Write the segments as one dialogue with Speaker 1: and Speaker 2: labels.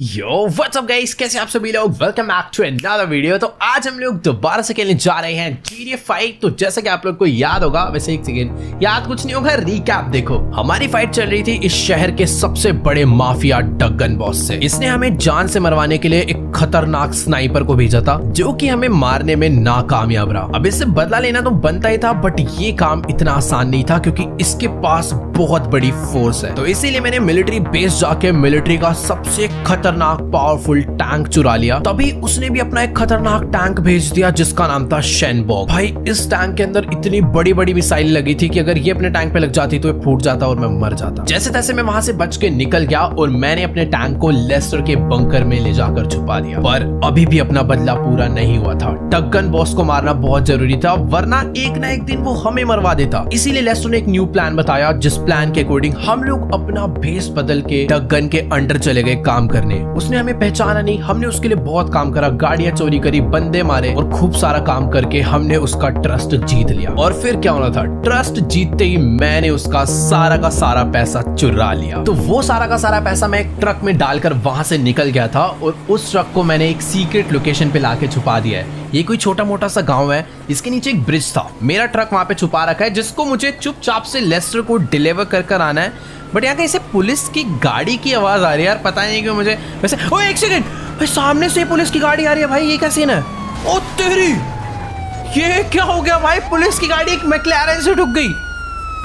Speaker 1: Yo what's up guys, कैसे आप सभी लोग। Welcome back to another video. तो आज हम लोग दोबारा से खेलने जा रहे हैं GTA 5। तो जैसा कि आप लोग को याद होगा, वैसे एक सेकंड याद कुछ नहीं होगा, रिकैप देखो। हमारी फाइट चल रही थी इस शहर के सबसे बड़े माफिया डगन बॉस से। इसने हमें जान से मरवाने के लिए एक खतरनाक स्नाइपर को भेजा था, जो कि हमें मारने में नाकामयाब रहा। अब इससे बदला लेना तो बनता ही था, बट ये काम इतना आसान नहीं था क्योंकि इसके पास बहुत बड़ी फोर्स है। तो इसीलिए मैंने मिलिट्री बेस जाके मिलिट्री का सबसे खतरनाक पावरफुल टैंक चुरा लिया। तभी उसने भी अपना एक खतरनाक टैंक भेज दिया जिसका नाम था शेनबॉग। भाई इस टैंक के अंदर इतनी बड़ी बड़ी मिसाइल लगी थी कि अगर ये अपने टैंक पे लग जाती तो ये फूट जाता और मैं मर जाता। जैसे तैसे मैं वहां से बच के निकल गया और मैंने अपने टैंक को लेस्टर के बंकर में ले जाकर छुपा दिया। पर अभी भी अपना बदला पूरा नहीं हुआ था। डगन बॉस को मारना बहुत जरूरी था, वरना एक ना एक दिन वो हमें मरवा देता। इसीलिए लेस्टर ने एक न्यू प्लान बताया, जिस प्लान के अकॉर्डिंग हम लोग अपना भेस बदल के डगन के अंडर चले गए काम करने। उसने हमें पहचाना नहीं, हमने उसके लिए बहुत काम करा, गाड़ियां चोरी करी, बंदे मारे और खूब सारा काम करके हमने उसका ट्रस्ट जीत लिया। और फिर क्या होना था, ट्रस्ट जीतते ही मैंने उसका सारा का सारा पैसा चुरा लिया। तो वो सारा का सारा पैसा मैं एक ट्रक में डालकर वहां से निकल गया था और उस ट्रक को मैंने एक सीक्रेट लोकेशन पे लाके छुपा दिया है। ये कोई छोटा मोटा सा गांव है, इसके नीचे एक ब्रिज था। मेरा ट्रक वहां पे छुपा रखा है, जिसको मुझे चुपचाप से लेस्टर को डिलीवर कर आना है। बट यहाँ कहीं से पुलिस की गाड़ी की आवाज आ रही है यार, पता नहीं क्यों मुझे। वैसे ओ एक सेकंड भाई, सामने से पुलिस की गाड़ी आ रही है भाई, ये क्या सीन है। ओ तेरी, ये क्या हो गया भाई, पुलिस की गाड़ी एक मैक्लारेन से ठुक गई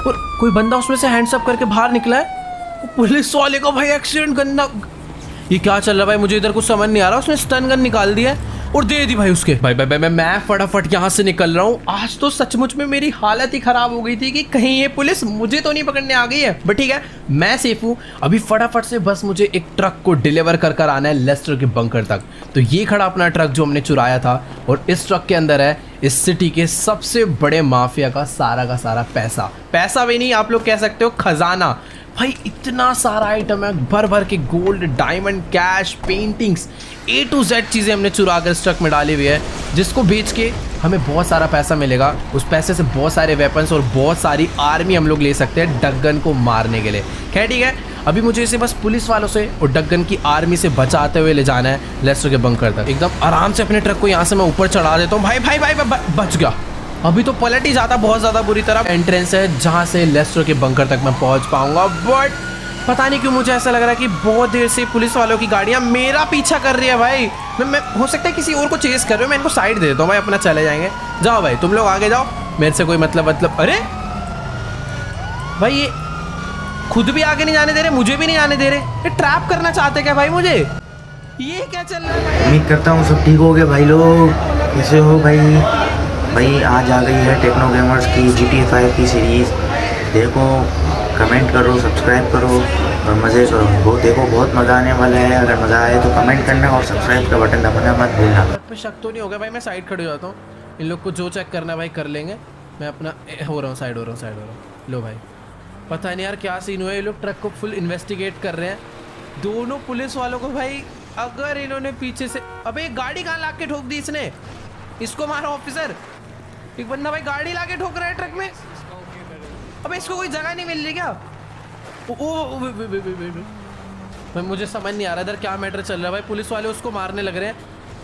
Speaker 1: और कोई बंदा उसमें से हैंड्स अप करके बाहर निकला है। पुलिस वाले को भाई एक्सीडेंट करना, ये क्या चल रहा है भाई, मुझे इधर कुछ समझ नहीं आ रहा। उसने स्टन गन निकाल दिया और दे दी भाई उसके। भाई मैं फटाफट यहाँ से निकल रहा हूँ। आज तो सचमुच में मेरी हालत ही खराब हो गई थी कि कहीं ये पुलिस मुझे तो नहीं पकड़ने आ गई है। बट ठीक है, मैं सेफ हूँ। अभी फटाफट से बस मुझे एक ट्रक को डिलीवर कर आना है लेस्टर के बंकर तक। तो ये खड़ा अपना ट्रक जो हमने चुराया था, और इस ट्रक के अंदर है इस सिटी के सबसे बड़े माफिया का सारा पैसा भी नहीं, आप लोग कह सकते हो खजाना। भाई इतना सारा आइटम है, भर भर के gold, diamond, cash, paintings, A to Z चीज़ें हमने चुरा कर इस ट्रक में डाली हुई है, जिसको बेच के हमें बहुत सारा पैसा मिलेगा। उस पैसे से बहुत सारे वेपन्स और बहुत सारी आर्मी हम लोग ले सकते हैं डगन को मारने के लिए। खैर ठीक है, अभी मुझे इसे बस पुलिस वालों से और डगन की आर्मी से बचाते हुए ले जाना है लेस्टर के बंकर तक। एकदम आराम से अपने ट्रक को यहाँ से मैं ऊपर चढ़ा देता हूँ। भाई बच गया। अभी तो पलट ही जाता बहुत ज़्यादा बुरी तरह। एंट्रेंस है जहाँ से लेस्टर के बंकर तक मैं पहुँच पाऊंगा, बट पता नहीं क्यों मुझे ऐसा लग रहा है कि बहुत देर से पुलिस वालों की गाड़ियाँ मेरा पीछा कर रही है। भाई मैं हो सकता है किसी और को चेस कर रहे हो, मैं इनको साइड दे देता हूँ भाई, अपना चले जाएंगे। जाओ भाई तुम लोग आगे जाओ, मेरे से कोई मतलब अरे भाई ये खुद भी आगे नहीं जाने दे रहे, मुझे भी नहीं जाने दे रहे। ये ट्रैप करना चाहते क्या भाई मुझे, ये क्या चल रहा है।
Speaker 2: उम्मीद करता हूँ सब ठीक हो गया भाई लोग, कैसे हो भाई आज आ गई है टेक्नो गेमर्स की GTA 5 की सीरीज़। देखो, कमेंट करो, सब्सक्राइब करो और मज़े करो। देखो बहुत मज़ा आने वाला है। अगर मज़ा आए तो कमेंट करना और सब्सक्राइब का बटन दबाना मत भूलना।
Speaker 1: पे शक तो नहीं होगा भाई, मैं साइड खड़े हो जाता हूँ। इन लोग को जो चेक करना है भाई कर लेंगे। मैं अपना हो रहा हूँ साइड हो रहा हूँ। लो भाई, पता नहीं यार क्या सीन हुआ है, ये लोग ट्रक को फुल इन्वेस्टिगेट कर रहे हैं। दोनों पुलिस वालों को भाई, अगर इन्होंने पीछे से, अबे गाड़ी कहाँ ला के ठोक दी इसने, इसको मारो ऑफिसर। एक बंदा भाई गाड़ी ला के ठोक रहा है ट्रक में। अबे इसको कोई जगह नहीं मिल रही क्या। भाई मुझे समझ नहीं आ रहा इधर क्या मैटर चल रहा है। भाई पुलिस वाले उसको मारने लग रहे हैं,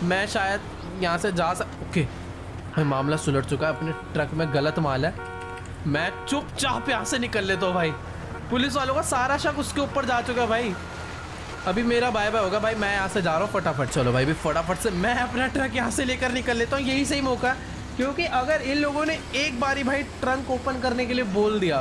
Speaker 1: मैं शायद यहाँ से जा ओके भाई मामला सुलझ चुका है, अपने ट्रक में गलत माल है। मैं चुपचाप यहाँ से निकल लेता हूँ भाई। पुलिस वालों का सारा शक उसके ऊपर जा चुका है भाई। अभी मेरा बाय बाय होगा भाई, मैं यहाँ से जा रहा हूँ फटाफट। चलो भाई भी फटाफट से मैं अपना ट्रक यहाँ से लेकर निकल लेता हूँ, यही सही मौका है। क्योंकि अगर इन लोगों ने एक बारी भाई ट्रंक ओपन करने के लिए बोल दिया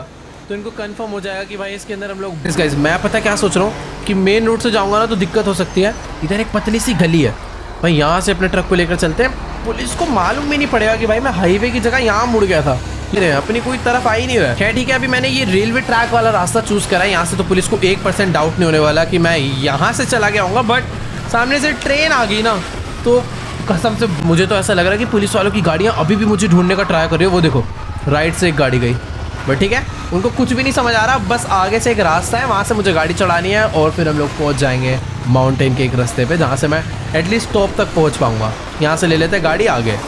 Speaker 1: तो इनको कंफर्म हो जाएगा कि भाई इसके अंदर हम लोग। गाइस मैं पता क्या सोच रहा हूँ कि मेन रोड से जाऊँगा ना तो दिक्कत हो सकती है। इधर एक पतली सी गली है भाई, यहाँ से अपने ट्रक को लेकर चलते हैं। पुलिस को मालूम भी नहीं पड़ेगा कि भाई मैं हाईवे की जगह यहाँ मुड़ गया था, ये अपनी कोई तरफ आई नहीं हुआ। खैर ठीक है, अभी मैंने ये रेलवे ट्रैक वाला रास्ता चूज करा है। यहाँ से तो पुलिस को 1% डाउट नहीं होने वाला कि मैं यहाँ से चला गया हूँगा। बट सामने से ट्रेन आ गई ना, तो कसम से मुझे तो ऐसा लग रहा है कि पुलिस वालों की गाड़ियाँ अभी भी मुझे ढूंढने का ट्राई कर रही है। वो देखो राइट से एक गाड़ी गई, बट ठीक है उनको कुछ भी नहीं समझ आ रहा। बस आगे से एक रास्ता है, वहाँ से मुझे गाड़ी चढ़ानी है और फिर हम लोग पहुँच जाएंगे माउंटेन के एक रास्ते पे, जहाँ से मैं एटलीस्ट टॉप तक पहुँच पाऊँगा। यहाँ से ले लेते हैं गाड़ी आगे।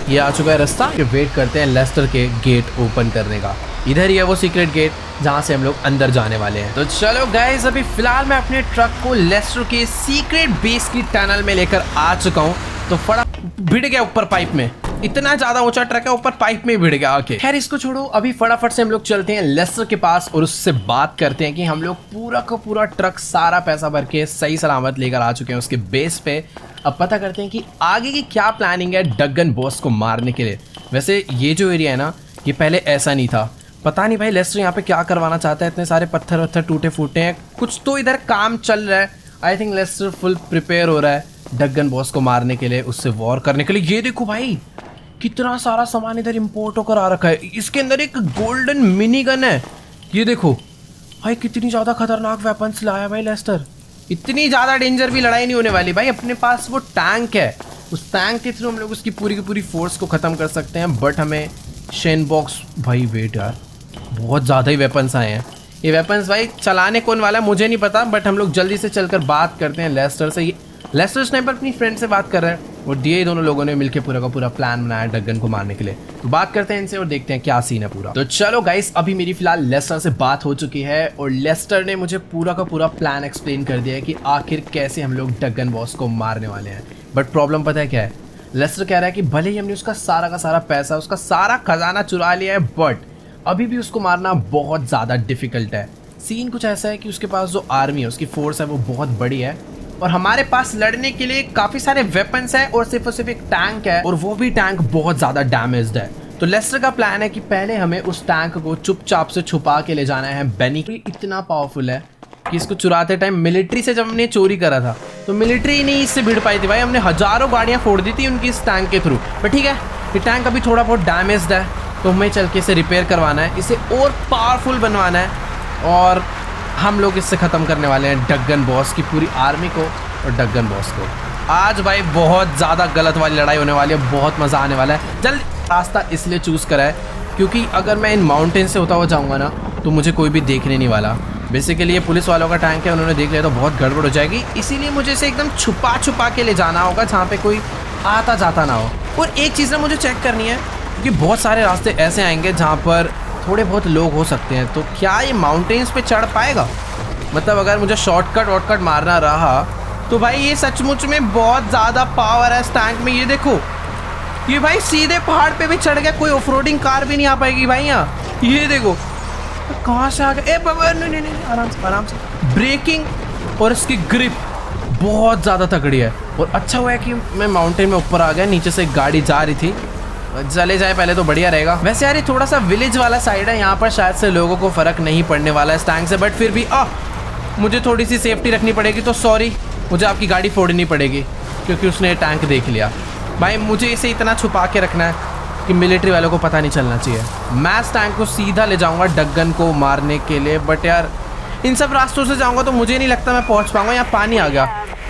Speaker 1: ये आ चुका है रास्ता, ये वेट करते हैं लेस्टर के गेट ओपन करने का। इधर ही है वो सीक्रेट गेट जहाँ से हम लोग अंदर जाने वाले हैं। तो चलो गाइस, अभी फिलहाल मैं अपने ट्रक को लेस्टर के सीक्रेट बेस की टनल में लेकर आ चुका हूँ। तो फड़ा भिड़ गया ऊपर पाइप में, इतना ज्यादा ऊंचा ट्रक है, ऊपर पाइप में भिड़ गया आके। खैर इसको छोड़ो, अभी फटाफट से हम लोग चलते हैं लेस्टर के पास और उससे बात करते हैं कि हम लोग पूरा का पूरा ट्रक सारा पैसा भर के सही सलामत लेकर आ चुके हैं उसके बेस पे। अब पता करते हैं कि आगे की क्या प्लानिंग है डगन बॉस को मारने के लिए। वैसे ये जो एरिया है ना, ये पहले ऐसा नहीं था। पता नहीं भाई लेस्टर यहाँ पे क्या करवाना चाहता है, इतने सारे पत्थर वत्थर टूटे फूटे हैं, कुछ तो इधर काम चल रहा है। आई थिंक लेस्टर फुल प्रिपेयर हो रहा है डगन बॉस को मारने के लिए, उससे वॉर करने के लिए। ये देखो भाई कितना सारा सामान इधर इंपोर्ट होकर आ रखा है। इसके अंदर एक गोल्डन मिनी गन है, ये देखो भाई कितनी ज़्यादा खतरनाक वेपन्स लाया भाई लेस्टर। इतनी ज़्यादा डेंजर भी लड़ाई नहीं होने वाली भाई, अपने पास वो टैंक है, उस टैंक के थ्रू हम लोग उसकी पूरी की पूरी फोर्स को ख़त्म कर सकते हैं। बट हमें शेन बॉक्स भाई, वेट यार बहुत ज़्यादा ही वेपन्स आए हैं। ये वेपन्स भाई चलाने कौन वाला है मुझे नहीं पता, बट हम लोग जल्दी से चलकर बात करते हैं लेस्टर से। लेस्टर स्नाइपर अपनी फ्रेंड से बात कर रहे हैं और ये दोनों लोगों ने मिलकर पूरा का पूरा प्लान बनाया डगन को मारने के लिए। तो बात करते हैं इनसे और देखते हैं क्या सीन है पूरा। तो चलो गाइस, अभी मेरी फिलहाल लेस्टर से बात हो चुकी है और लेस्टर ने मुझे पूरा का पूरा प्लान एक्सप्लेन कर दिया है कि आखिर कैसे हम लोग डगन बॉस को मारने वाले हैं। बट प्रॉब्लम पता है क्या है, लेस्टर कह रहा है कि भले ही हमने उसका सारा का सारा पैसा, उसका सारा खजाना चुरा लिया है, बट अभी भी उसको मारना बहुत ज़्यादा डिफिकल्ट है। सीन कुछ ऐसा है कि उसके पास जो आर्मी है, उसकी फोर्स है, वो बहुत बड़ी है और हमारे पास लड़ने के लिए काफ़ी सारे वेपन्स हैं और सिर्फ एक टैंक है और वो भी टैंक बहुत ज़्यादा डैमेज्ड है। तो लेस्टर का प्लान है कि पहले हमें उस टैंक को चुपचाप से छुपा के ले जाना है। बेनी इतना पावरफुल है कि इसको चुराते टाइम मिलिट्री से जब हमने चोरी करा था तो मिलिट्री नहीं इससे भिड़ पाई थी भाई, हमने हज़ारों गाड़ियाँ फोड़ दी थी उनकी इस टैंक के थ्रू। पर ठीक है, ये टैंक अभी थोड़ा बहुत डैमेज्ड है तो हमें चल के इसे रिपेयर करवाना है, इसे और पावरफुल बनवाना है और हम लोग इससे ख़त्म करने वाले हैं डगन बॉस की पूरी आर्मी को और डगन बॉस को। आज भाई बहुत ज़्यादा गलत वाली लड़ाई होने वाली है, बहुत मज़ा आने वाला है। जल्द रास्ता इसलिए चूज़ करा है क्योंकि अगर मैं इन माउंटेन से होता हुआ जाऊँगा ना तो मुझे कोई भी देखने नहीं वाला। बेसिकली ये पुलिस वालों का टैंक है, उन्होंने देख लिया तो बहुत गड़बड़ हो जाएगी, इसीलिए मुझे इसे एकदम छुपा छुपा के ले जाना होगा जहाँ पे कोई आता जाता ना हो। और एक चीज़ ना मुझे चेक करनी है क्योंकि बहुत सारे रास्ते ऐसे आएंगे जहाँ पर थोड़े बहुत लोग हो सकते हैं। तो क्या ये माउंटेन्स पे चढ़ पाएगा? मतलब अगर मुझे शॉर्टकट वॉटकट मारना रहा तो भाई ये सचमुच में बहुत ज़्यादा पावर है इस टैंक में। ये देखो, ये भाई सीधे पहाड़ पे भी चढ़ गया, कोई ऑफरोडिंग कार भी नहीं आ पाएगी भाई यहाँ। ये देखो कहाँ से आ गया, ए बाबा नहीं, आराम से। ब्रेकिंग और इसकी ग्रिप बहुत ज़्यादा तगड़ी है और अच्छा हुआ है कि मैं माउंटेन में ऊपर आ गया, नीचे से एक गाड़ी जा रही थी, चले जाए पहले तो बढ़िया रहेगा। वैसे यार ये थोड़ा सा विलेज वाला साइड है, यहाँ पर शायद से लोगों को फ़र्क नहीं पड़ने वाला है इस टैंक से, बट फिर भी मुझे थोड़ी सी सेफ्टी रखनी पड़ेगी। तो सॉरी, मुझे आपकी गाड़ी फोड़नी पड़ेगी क्योंकि उसने टैंक देख लिया। भाई मुझे इसे इतना छुपा के रखना है कि मिलिट्री वालों को पता नहीं चलना चाहिए। मैं इस टैंक को सीधा ले जाऊंगा डगन को मारने के लिए, बट यार इन सब रास्तों से जाऊंगा तो मुझे नहीं लगता मैं पहुंच पाऊंगा। यहाँ पानी आ गया,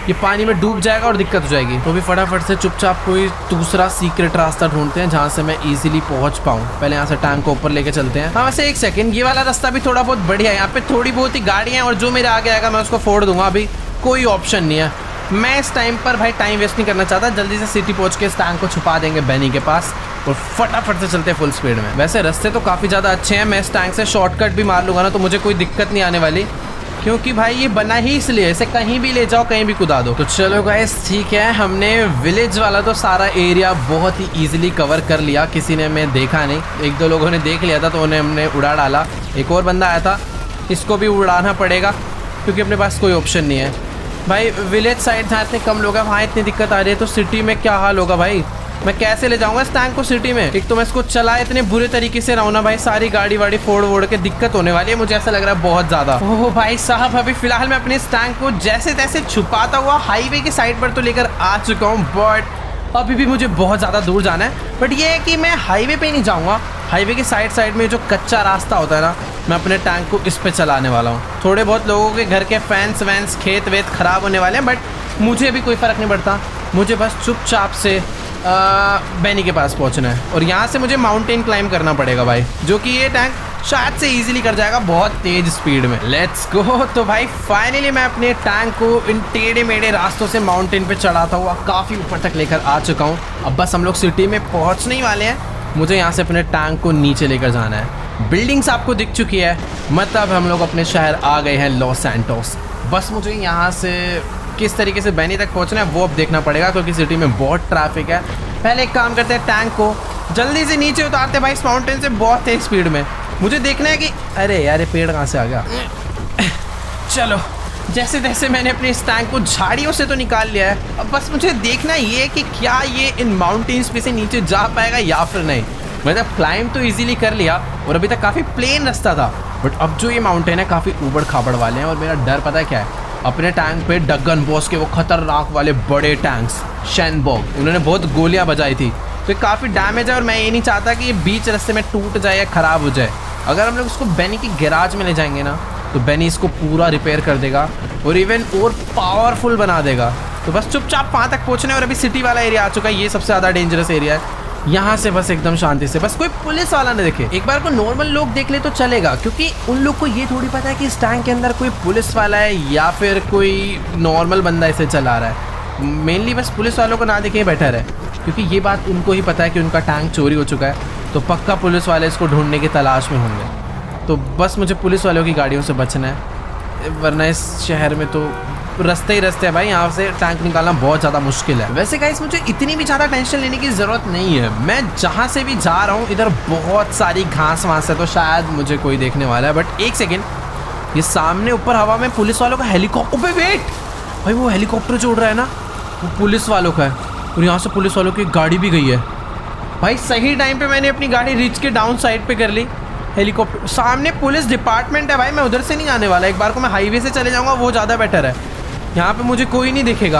Speaker 1: ये पानी में डूब जाएगा और दिक्कत हो जाएगी। तो भी फटाफट से चुपचाप कोई दूसरा सीक्रेट रास्ता ढूंढते हैं जहाँ से मैं इजीली पहुँच पाऊँ। पहले यहाँ से टैंक को ऊपर लेके चलते हैं। हाँ वैसे एक सेकंड, ये वाला रास्ता भी थोड़ा बहुत बढ़िया है, यहाँ पे थोड़ी बहुत ही गाड़ियाँ हैं और जो मेरे आगे आएगा मैं उसको फोड़ दूंगा। अभी कोई ऑप्शन नहीं है, मैं इस टाइम पर भाई टाइम वेस्ट नहीं करना चाहता। जल्दी से सिटी पहुँच के इस टैंक को छुपा देंगे बेनी के पास और फटाफट से चलते हैं फुल स्पीड में। वैसे रास्ते तो काफ़ी ज़्यादा अच्छे हैं, मैं इस टैंक से शॉर्टकट भी मार लूँगा ना तो मुझे कोई दिक्कत नहीं आने वाली क्योंकि भाई ये बना ही इसलिए, इसे कहीं भी ले जाओ कहीं भी कुदा दो। तो चलो गाइस ठीक है, हमने विलेज वाला तो सारा एरिया बहुत ही ईजिली कवर कर लिया। किसी ने मैं देखा नहीं, एक दो लोगों ने देख लिया था तो उन्हें हमने उड़ा डाला। एक और बंदा आया था, इसको भी उड़ाना पड़ेगा क्योंकि अपने पास कोई ऑप्शन नहीं है। भाई विलेज साइड जहाँ इतने कम लोग हैं वहाँ इतनी दिक्कत आ रही है तो सिटी में क्या हाल होगा भाई? मैं कैसे ले जाऊंगा इस टैंक को सिटी में? एक तो मैं इसको चला इतने बुरे तरीके से रहा हूं ना भाई, सारी गाड़ी वाड़ी फोड़ के दिक्कत होने वाली है, मुझे ऐसा लग रहा है बहुत ज़्यादा। ओह भाई साहब, अभी फिलहाल मैं अपने इस टैंक को जैसे तैसे छुपाता हुआ हाईवे की साइड पर तो लेकर आ चुका हूँ, बट अभी भी मुझे बहुत ज़्यादा दूर जाना है। बट ये है कि मैं हाईवे पे नहीं जाऊँगा, हाईवे के साइड में जो कच्चा रास्ता होता है ना, मैं अपने टैंक को इस पे चलाने वाला हूँ। थोड़े बहुत लोगों के घर के फैंस वैंस खेत वेत खराब होने वाले हैं, बट मुझे भी कोई फ़र्क नहीं पड़ता। मुझे बस चुपचाप से बेनी के पास पहुंचना है और यहाँ से मुझे माउंटेन क्लाइंब करना पड़ेगा भाई, जो कि ये टैंक शायद से इजीली कर जाएगा बहुत तेज स्पीड में। Let's go. तो भाई फाइनली मैं अपने टैंक को इन टेढ़े मेढ़े रास्तों से माउंटेन पे चढ़ाता हुआ काफ़ी ऊपर तक लेकर आ चुका हूँ। अब बस हम लोग सिटी में पहुँचने ही वाले हैं, मुझे यहाँ से अपने टैंक को नीचे लेकर जाना है। बिल्डिंग्स आपको दिख चुकी है, मतलब हम लोग अपने शहर आ गए हैं लॉस सैंटोस। बस मुझे यहाँ से किस तरीके से बेनी तक पहुँचना है वो अब देखना पड़ेगा, क्योंकि सिटी में बहुत ट्रैफिक है। पहले एक काम करते हैं, टैंक को जल्दी से नीचे उतारते भाई इस माउंटेन से बहुत तेज स्पीड में। मुझे देखना है कि अरे यार ये पेड़ कहाँ से आ गया। चलो जैसे तैसे मैंने अपने इस टैंक को झाड़ियों से तो निकाल लिया है। अब बस मुझे देखना ये है कि क्या ये इन माउंटेन्स पे से नीचे जा पाएगा या फिर नहीं। मतलब क्लाइंब तो इजीली कर लिया और अभी तक काफ़ी प्लेन रास्ता था, बट अब जो ये माउंटेन है काफ़ी ऊबड़ खाबड़ वाले हैं। और मेरा डर पता है क्या है, अपने टैंक पे डगन बॉस के वो खतरनाक वाले बड़े टैंक्स शेनबॉग, उन्होंने बहुत गोलियां बजाई थी, तो ये काफ़ी डैमेज है और मैं ये नहीं चाहता कि ये बीच रास्ते में टूट जाए या ख़राब हो जाए। अगर हम लोग इसको बेनी की गैराज में ले जाएंगे ना, तो बेनी इसको पूरा रिपेयर कर देगा और इवन और पावरफुल बना देगा। तो बस चुपचाप वहाँ तक पहुँचने। और अभी सिटी वाला एरिया आ चुका है, ये सबसे ज़्यादा डेंजरस एरिया है। यहाँ से बस एकदम शांति से, बस कोई पुलिस वाला न देखे। एक बार को नॉर्मल लोग देख ले तो चलेगा, क्योंकि उन लोग को ये थोड़ी पता है कि इस टैंक के अंदर कोई पुलिस वाला है या फिर कोई नॉर्मल बंदा इसे चला रहा है। मेनली बस पुलिस वालों को ना देखे बेटर है, क्योंकि ये बात उनको ही पता है कि उनका टैंक चोरी हो चुका है, तो पक्का पुलिस वाले इसको ढूंढने की तलाश में होंगे। तो बस मुझे पुलिस वालों की गाड़ियों से बचना है, वरना इस शहर में तो रास्ते ही रास्ते है भाई, यहाँ से टैंक निकालना बहुत ज़्यादा मुश्किल है। वैसे गाइस मुझे इतनी भी ज़्यादा टेंशन लेने की ज़रूरत नहीं है। मैं जहाँ से भी जा रहा हूँ इधर बहुत सारी घास वास है, तो शायद मुझे कोई देखने वाला है। बट एक सेकेंड, ये सामने ऊपर हवा में पुलिस वालों का हेलीकॉप्टर, वेट भाई वो हेलीकॉप्टर जो उड़ रहा है ना वो पुलिस वालों का है, और यहाँ से पुलिस वालों की गाड़ी भी गई है। भाई सही टाइम पे मैंने अपनी गाड़ी रिच के डाउन साइड पे कर ली। हेलीकॉप्टर सामने पुलिस डिपार्टमेंट है भाई, मैं उधर से नहीं आने वाला। एक बार को मैं हाईवे से चले जाऊँगा, वो ज़्यादा बेटर है। यहाँ पे मुझे कोई नहीं दिखेगा,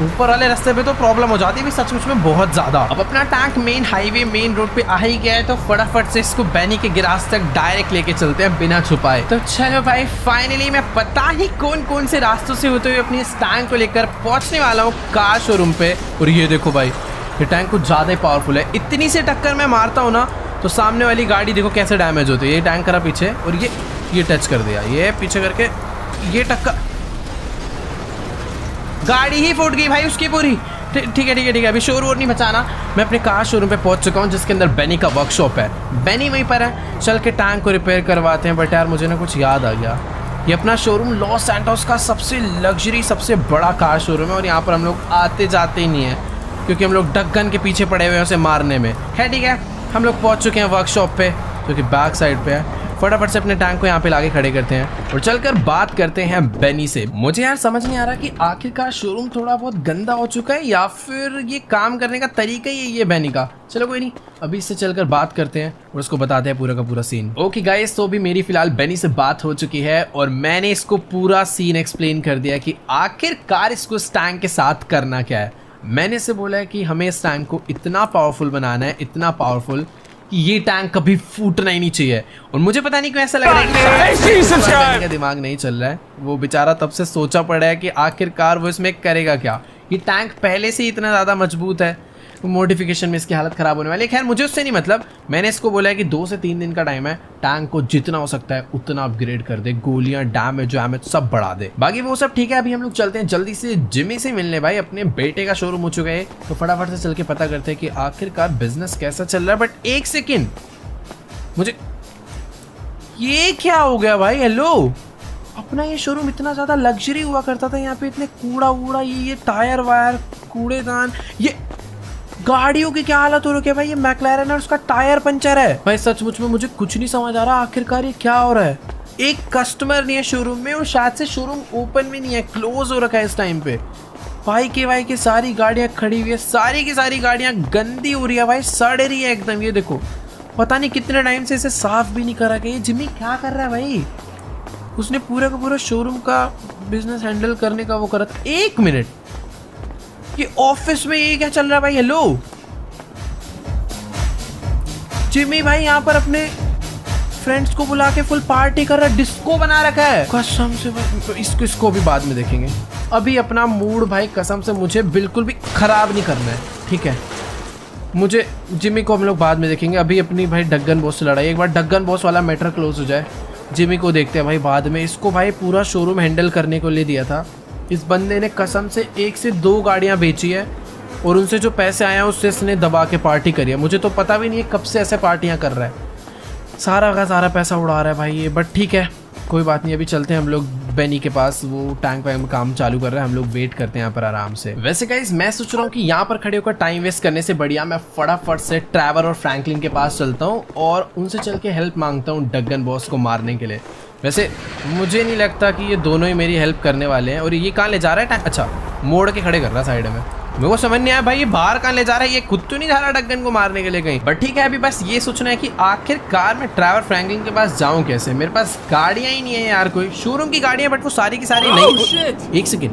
Speaker 1: ऊपर वाले रास्ते पे तो प्रॉब्लम हो जाती है भी सचमुच में बहुत ज़्यादा। अब अपना tank main highway main road पे आ ही गया है, तो फटाफट से इसको बेनी के गैराज तक डायरेक्ट लेके चलते हैं बिना छुपाए। तो चलो भाई फाइनली मैं पता नहीं कौन कौन से रास्तों से होते हुए अपनी इस टैंक को लेकर पहुँचने वाला हूँ कार शोरूम पे। और ये देखो भाई ये टैंक कुछ ज़्यादा ही पावरफुल है, इतनी से टक्कर मैं मारता हूँ ना तो सामने वाली गाड़ी देखो कैसे डैमेज होती है। ये टैंक करा पीछे और ये टच कर दिया, ये पीछे करके ये टक्कर, गाड़ी ही फूट गई भाई उसकी पूरी। ठीक है अभी शोर वोर नहीं बचाना। मैं अपने कार शोरूम पे पहुंच चुका हूं जिसके अंदर बेनी का वर्कशॉप है। बेनी वहीं पर है, चल के टैंक को रिपेयर करवाते हैं। बट यार मुझे ना कुछ याद आ गया, ये अपना शोरूम लॉस सैंटोस का सबसे लग्जरी सबसे बड़ा कार शोरूम है, और यहाँ पर हम लोग आते जाते ही नहीं है क्योंकि हम लोग डगन के पीछे पड़े हुए हैं उसे मारने में। है ठीक है, हम लोग पहुँच चुके हैं वर्कशॉप पे जो कि बैक साइड पे है। फटाफट से अपने टैंक को यहाँ पे लाके खड़े करते हैं और चलकर बात करते हैं बेनी से। मुझे यार समझ नहीं आ रहा कि आखिरकार शोरूम थोड़ा बहुत गंदा हो चुका है या फिर ये काम करने का तरीका ही है ये बेनी का। चलो कोई नहीं, अभी इससे चलकर बात करते हैं और उसको बताते हैं पूरा का पूरा सीन। ओके गाइस, तो अभी मेरी फिलहाल बेनी से बात हो चुकी है और मैंने इसको पूरा सीन एक्सप्लेन कर दिया कि आखिरकार इसको इस टैंक के साथ करना क्या है। मैंने इसे बोला है कि हमें इस टैंक को इतना पावरफुल बनाना है, इतना पावरफुल कि ये टैंक कभी फूटना ही नहीं चाहिए। और मुझे पता नहीं क्यों ऐसा लग रहा है कि दिमाग नहीं चल रहा है, वो बेचारा तब से सोचा पड़ा है कि आखिरकार वो इसमें करेगा क्या। ये टैंक पहले से ही इतना ज़्यादा मजबूत है, मॉडिफिकेशन में इसकी हालत ख़राब होने वाली है। खैर मुझे उससे नहीं मतलब, मैंने इसको बोला है कि 2 से 3 दिन का टाइम है, टैंक को जितना हो सकता है उतना अपग्रेड कर दे, गोलियां डैमेज सब बढ़ा दे। बाकी वो सब ठीक है। अभी हम लोग चलते हैं जल्दी से जिमी से मिलने, भाई अपने बेटे का शोरूम हो चुका है, तो फटाफट से चल के पता करते हैं कि आखिरकार बिजनेस कैसा चल रहा है। बट एक सेकेंड, मुझे ये क्या हो गया भाई? हेलो, अपना ये शोरूम इतना ज़्यादा लग्जरी हुआ करता था, यहाँ पे इतने कूड़ा वूड़ा, ये टायर वायर कूड़ेदान, ये गाड़ियों की क्या हालत हो रही है भाई? ये मैक्लारेन और उसका टायर पंचर है भाई। सचमुच में मुझे कुछ नहीं समझ आ रहा आखिरकार ये क्या हो रहा है। एक कस्टमर नहीं है शोरूम में और शायद से शोरूम ओपन भी नहीं है, क्लोज हो रखा है इस टाइम पे। भाई की सारी गाड़ियां खड़ी हुई है, सारी की सारी गाड़ियां गंदी हो रही है भाई, सड़ रही है एकदम। ये देखो, पता नहीं कितने टाइम से इसे साफ भी नहीं करा गया। ये जिमी क्या कर रहा है भाई? उसने पूरा का पूरा शोरूम का बिजनेस हैंडल करने का वो करा था। 1 मिनट, ये ऑफिस में ये क्या चल रहा है भाई? हेलो, जिमी भाई यहाँ पर अपने फ्रेंड्स को बुला के फुल पार्टी कर रहा है, डिस्को बना रखा है कसम से भाई। इसको भी बाद में देखेंगे, अभी अपना मूड भाई कसम से मुझे बिल्कुल भी खराब नहीं करना है, ठीक है? मुझे जिमी को हम लोग बाद में देखेंगे, अभी अपनी भाई डगन बॉस से लड़ाई, एक बार डगन बॉस वाला मैटर क्लोज हो जाए, जिमी को देखते हैं भाई बाद में। इसको भाई पूरा शोरूम हैंडल करने को ले दिया था, इस बंदे ने कसम से 1 से 2 गाड़ियां बेची है और उनसे जो पैसे आए हैं उससे इसने दबा के पार्टी करी है। मुझे तो पता भी नहीं है कब से ऐसे पार्टियां कर रहा है। सारा का सारा पैसा उड़ा रहा है भाई ये, बट ठीक है कोई बात नहीं। अभी चलते हैं हम लोग बेनी के पास, वो टैंक वैंक में काम चालू कर रहे हैं, हम लोग वेट करते हैं यहाँ पर आराम से। वैसे गाइस मैं सोच रहा हूँ कि यहाँ पर खड़े होकर टाइम वेस्ट करने से बढ़िया मैं फटाफट से ट्रैवर और फ्रैंकलिन के पास चलता हूँ और उनसे चल के हेल्प मांगता हूँ डगन बॉस को मारने के लिए। वैसे मुझे नहीं लगता कि ये दोनों ही मेरी हेल्प करने वाले हैं। और ये कहाँ ले जा रहा है टैंक? अच्छा मोड़ के खड़े कर रहा है साइड में। मेरे को समझ नहीं आया भाई ये बाहर कहाँ ले जा रहा है, ये खुद तो नहीं जा रहा डगन को मारने के लिए कहीं। बट ठीक है अभी बस ये सोचना है कि आखिरकार मैं ट्रैवर फ्रैंकलिन के पास जाऊं कैसे। मेरे पास गाड़ियां ही नहीं है यार, कोई शोरूम की गाड़ियां बट वो सारी की सारी नहीं। एक सेकेंड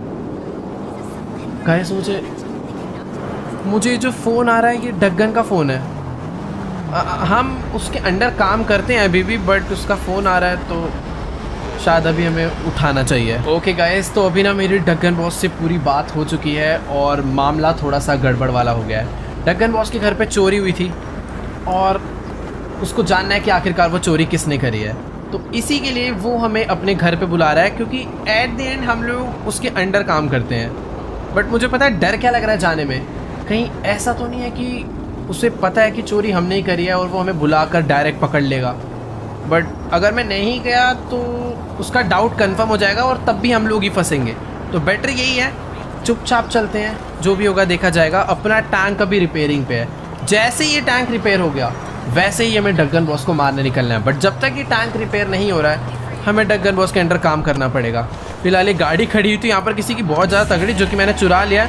Speaker 1: गाइस मुझे जो फोन आ रहा है ये डगन का फोन है। हम उसके अंडर काम करते हैं अभी भी, बट उसका फोन आ रहा है तो शायद अभी हमें उठाना चाहिए। ओके गाइस तो अभी ना मेरी डगन बॉस से पूरी बात हो चुकी है और मामला थोड़ा सा गड़बड़ वाला हो गया है। डगन बॉस के घर पे चोरी हुई थी और उसको जानना है कि आखिरकार वो चोरी किसने करी है। तो इसी के लिए वो हमें अपने घर पे बुला रहा है क्योंकि एट द एंड हम लोग उसके अंडर काम करते हैं। बट मुझे पता है डर क्या लग रहा है जाने में, कहीं ऐसा तो नहीं है कि उसे पता है कि चोरी हमने ही करी है और वो हमें बुलाकर डायरेक्ट पकड़ लेगा। बट अगर मैं नहीं गया तो उसका डाउट कंफर्म हो जाएगा और तब भी हम लोग ही फंसेंगे। तो बेटर यही है चुपचाप चलते हैं, जो भी होगा देखा जाएगा। अपना टैंक अभी रिपेयरिंग पे है, जैसे ही ये टैंक रिपेयर हो गया वैसे ही हमें डगन बॉस को मारने निकलना है। बट जब तक ये टैंक रिपेयर नहीं हो रहा है हमें डगन बॉस के अंडर काम करना पड़ेगा। फिलहाल ये गाड़ी खड़ी हुई थी यहाँ पर किसी की बहुत ज़्यादा तगड़ी, जो कि मैंने चुरा लिया।